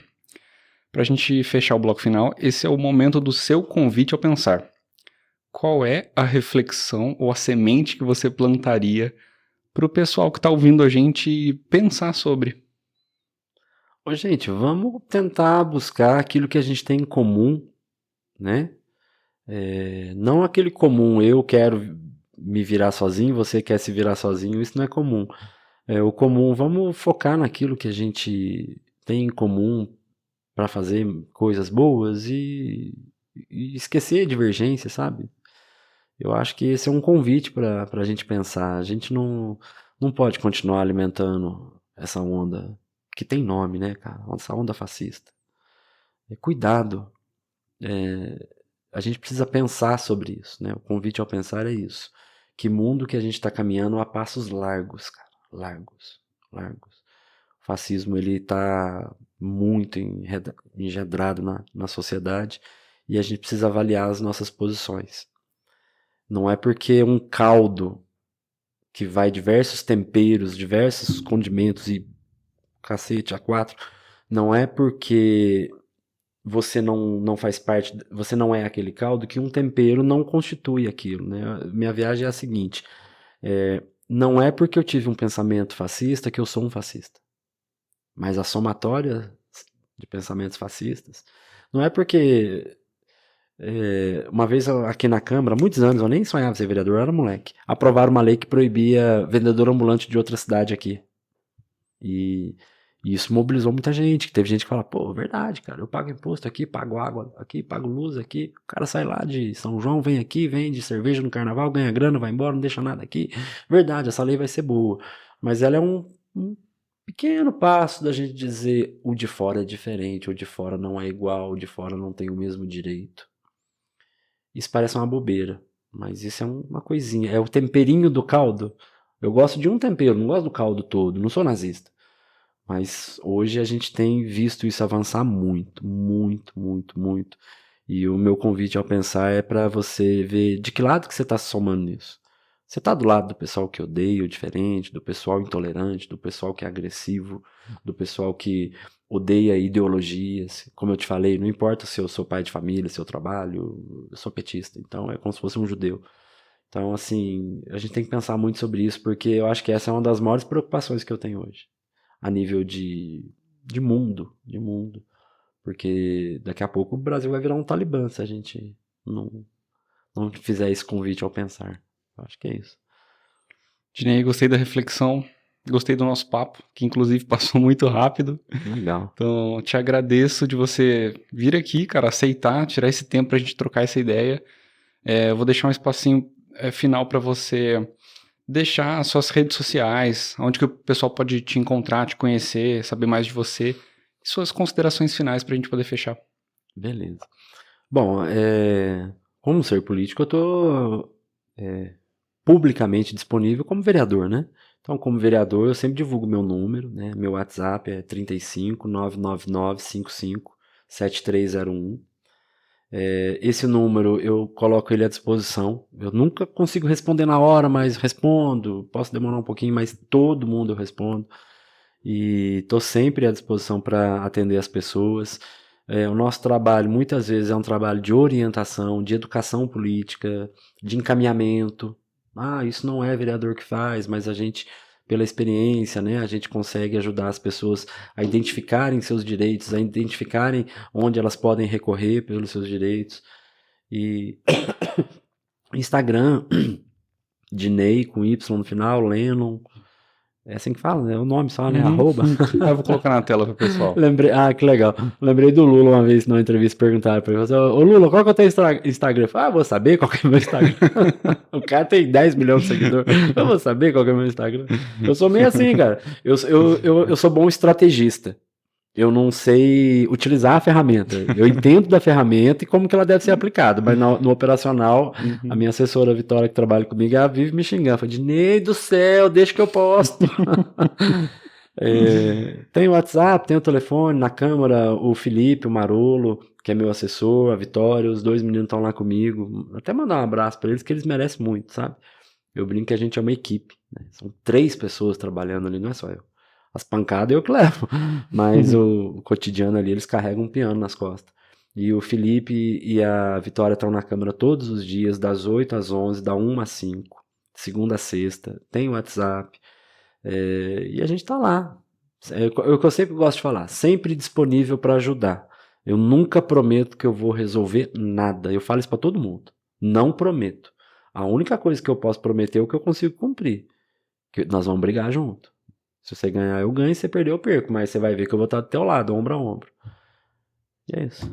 Pra gente fechar o bloco final, esse é o momento do seu convite ao pensar. Qual é a reflexão ou a semente que você plantaria pro pessoal que tá ouvindo a gente pensar sobre? Ô, gente, vamos tentar buscar aquilo que a gente tem em comum, né? Não aquele comum, eu quero me virar sozinho, você quer se virar sozinho, isso não é comum. O comum, vamos focar naquilo que a gente tem em comum para fazer coisas boas e esquecer a divergência, sabe? Eu acho que esse é um convite para a gente pensar. A gente não pode continuar alimentando essa onda que tem nome, né, cara? Essa onda fascista. Cuidado. A gente precisa pensar sobre isso, né? O convite ao pensar é isso. Que mundo que a gente está caminhando a passos largos, cara. Largos, largos. O fascismo, ele está muito engendrado na sociedade e a gente precisa avaliar as nossas posições. Não é porque um caldo que vai diversos temperos, diversos condimentos e cacete, A4, Não é porque você não faz parte, você não é aquele caldo, que um tempero não constitui aquilo, né? Minha viagem é a seguinte, não é porque eu tive um pensamento fascista que eu sou um fascista, mas a somatória de pensamentos fascistas, não é porque uma vez aqui na Câmara, há muitos anos, eu nem sonhava ser vereador, eu era moleque, aprovaram uma lei que proibia vendedor ambulante de outra cidade aqui. E isso mobilizou muita gente, que teve gente que fala, pô, verdade, cara, eu pago imposto aqui, pago água aqui, pago luz aqui, o cara sai lá de São João, vem aqui, vende cerveja no carnaval, ganha grana, vai embora, não deixa nada aqui. Verdade, essa lei vai ser boa, mas ela é um pequeno passo da gente dizer o de fora é diferente, o de fora não é igual, o de fora não tem o mesmo direito. Isso parece uma bobeira, mas isso é uma coisinha, é o temperinho do caldo. Eu gosto de um tempero, não gosto do caldo todo, não sou nazista. Mas hoje a gente tem visto isso avançar muito, muito, muito, muito. E o meu convite ao pensar é para você ver de que lado que você está se somando nisso. Você está do lado do pessoal que odeia o diferente, do pessoal intolerante, do pessoal que é agressivo, do pessoal que odeia ideologias. Como eu te falei, não importa se eu sou pai de família, se eu trabalho, eu sou petista, então é como se fosse um judeu. Então, assim, a gente tem que pensar muito sobre isso, porque eu acho que essa é uma das maiores preocupações que eu tenho hoje, a nível de mundo, porque daqui a pouco o Brasil vai virar um Talibã se a gente não fizer esse convite ao pensar. Eu acho que é isso. Dinei, gostei da reflexão, gostei do nosso papo, que inclusive passou muito rápido. Legal. Então, te agradeço de você vir aqui, cara, aceitar, tirar esse tempo pra gente trocar essa ideia. Eu vou deixar um espacinho final para você deixar as suas redes sociais, onde que o pessoal pode te encontrar, te conhecer, saber mais de você, e suas considerações finais pra gente poder fechar. Beleza. Bom, como ser político, eu tô publicamente disponível como vereador, né? Então, como vereador, eu sempre divulgo meu número, né? Meu WhatsApp é 35 999 55 7301. Esse número eu coloco ele à disposição. Eu nunca consigo responder na hora, mas respondo. Posso demorar um pouquinho, mas todo mundo eu respondo. E estou sempre à disposição para atender as pessoas. O nosso trabalho muitas vezes é um trabalho de orientação, de educação política, de encaminhamento. Isso não é vereador que faz, mas a gente, pela experiência, né, a gente consegue ajudar as pessoas a identificarem seus direitos, a identificarem onde elas podem recorrer pelos seus direitos. E Instagram, Dinei com Y no final, Lennon. É assim que fala, né? É o nome só, né? Arroba. Eu vou colocar na tela pro pessoal. Que legal. Lembrei do Lula uma vez numa entrevista, perguntaram pra ele, ô Lula, qual que é o teu Instagram? Eu falei, vou saber qual que é o meu Instagram. O cara tem 10 milhões de seguidores. Eu vou saber qual que é o meu Instagram. Eu sou meio assim, cara. Eu sou bom estrategista. Eu não sei utilizar a ferramenta. Eu entendo da ferramenta e como que ela deve ser aplicada. Mas no operacional, a minha assessora Vitória, que trabalha comigo, ela vive me xingando. Fala, Dinei do céu, deixa que eu posto. Tem o WhatsApp, tem o telefone, na Câmara, o Felipe, o Marolo, que é meu assessor, a Vitória, os dois meninos estão lá comigo. Até mandar um abraço para eles, que eles merecem muito, sabe? Eu brinco que a gente é uma equipe, né? São 3 pessoas trabalhando ali, não é só eu. As pancadas eu que levo, mas o cotidiano ali, eles carregam um piano nas costas. E o Felipe e a Vitória estão na Câmara todos os dias, das 8 às 11, da 1 às 5, segunda a sexta, tem o WhatsApp, e a gente tá lá. É o que eu sempre gosto de falar, sempre disponível para ajudar. Eu nunca prometo que eu vou resolver nada, eu falo isso para todo mundo, não prometo. A única coisa que eu posso prometer é o que eu consigo cumprir, que nós vamos brigar junto. Se você ganhar, eu ganho. Se você perder, eu perco. Mas você vai ver que eu vou estar do teu lado, ombro a ombro. E é isso.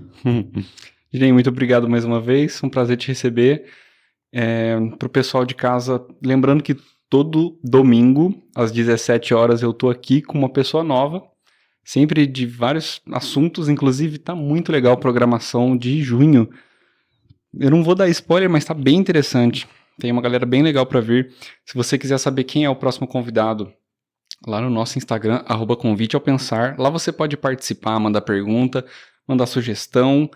Dinei, muito obrigado mais uma vez. Um prazer te receber. Pro pessoal de casa, lembrando que todo domingo, às 17 horas, eu tô aqui com uma pessoa nova. Sempre de vários assuntos. Inclusive, tá muito legal a programação de junho. Eu não vou dar spoiler, mas tá bem interessante. Tem uma galera bem legal para vir. Se você quiser saber quem é o próximo convidado, lá no nosso Instagram, @conviteaopensar. Lá você pode participar, mandar pergunta, mandar sugestão.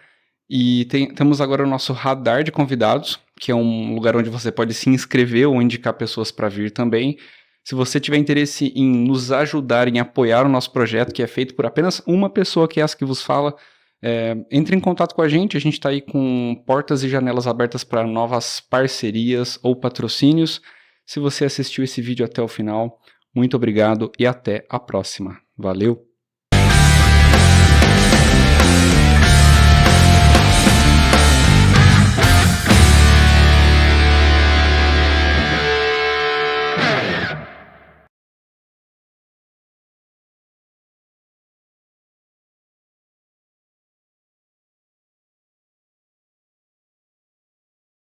E temos agora o nosso radar de convidados, que é um lugar onde você pode se inscrever ou indicar pessoas para vir também. Se você tiver interesse em nos ajudar, em apoiar o nosso projeto, que é feito por apenas uma pessoa, que é essa que vos fala, entre em contato com a gente está aí com portas e janelas abertas para novas parcerias ou patrocínios. Se você assistiu esse vídeo até o final, muito obrigado e até a próxima. Valeu!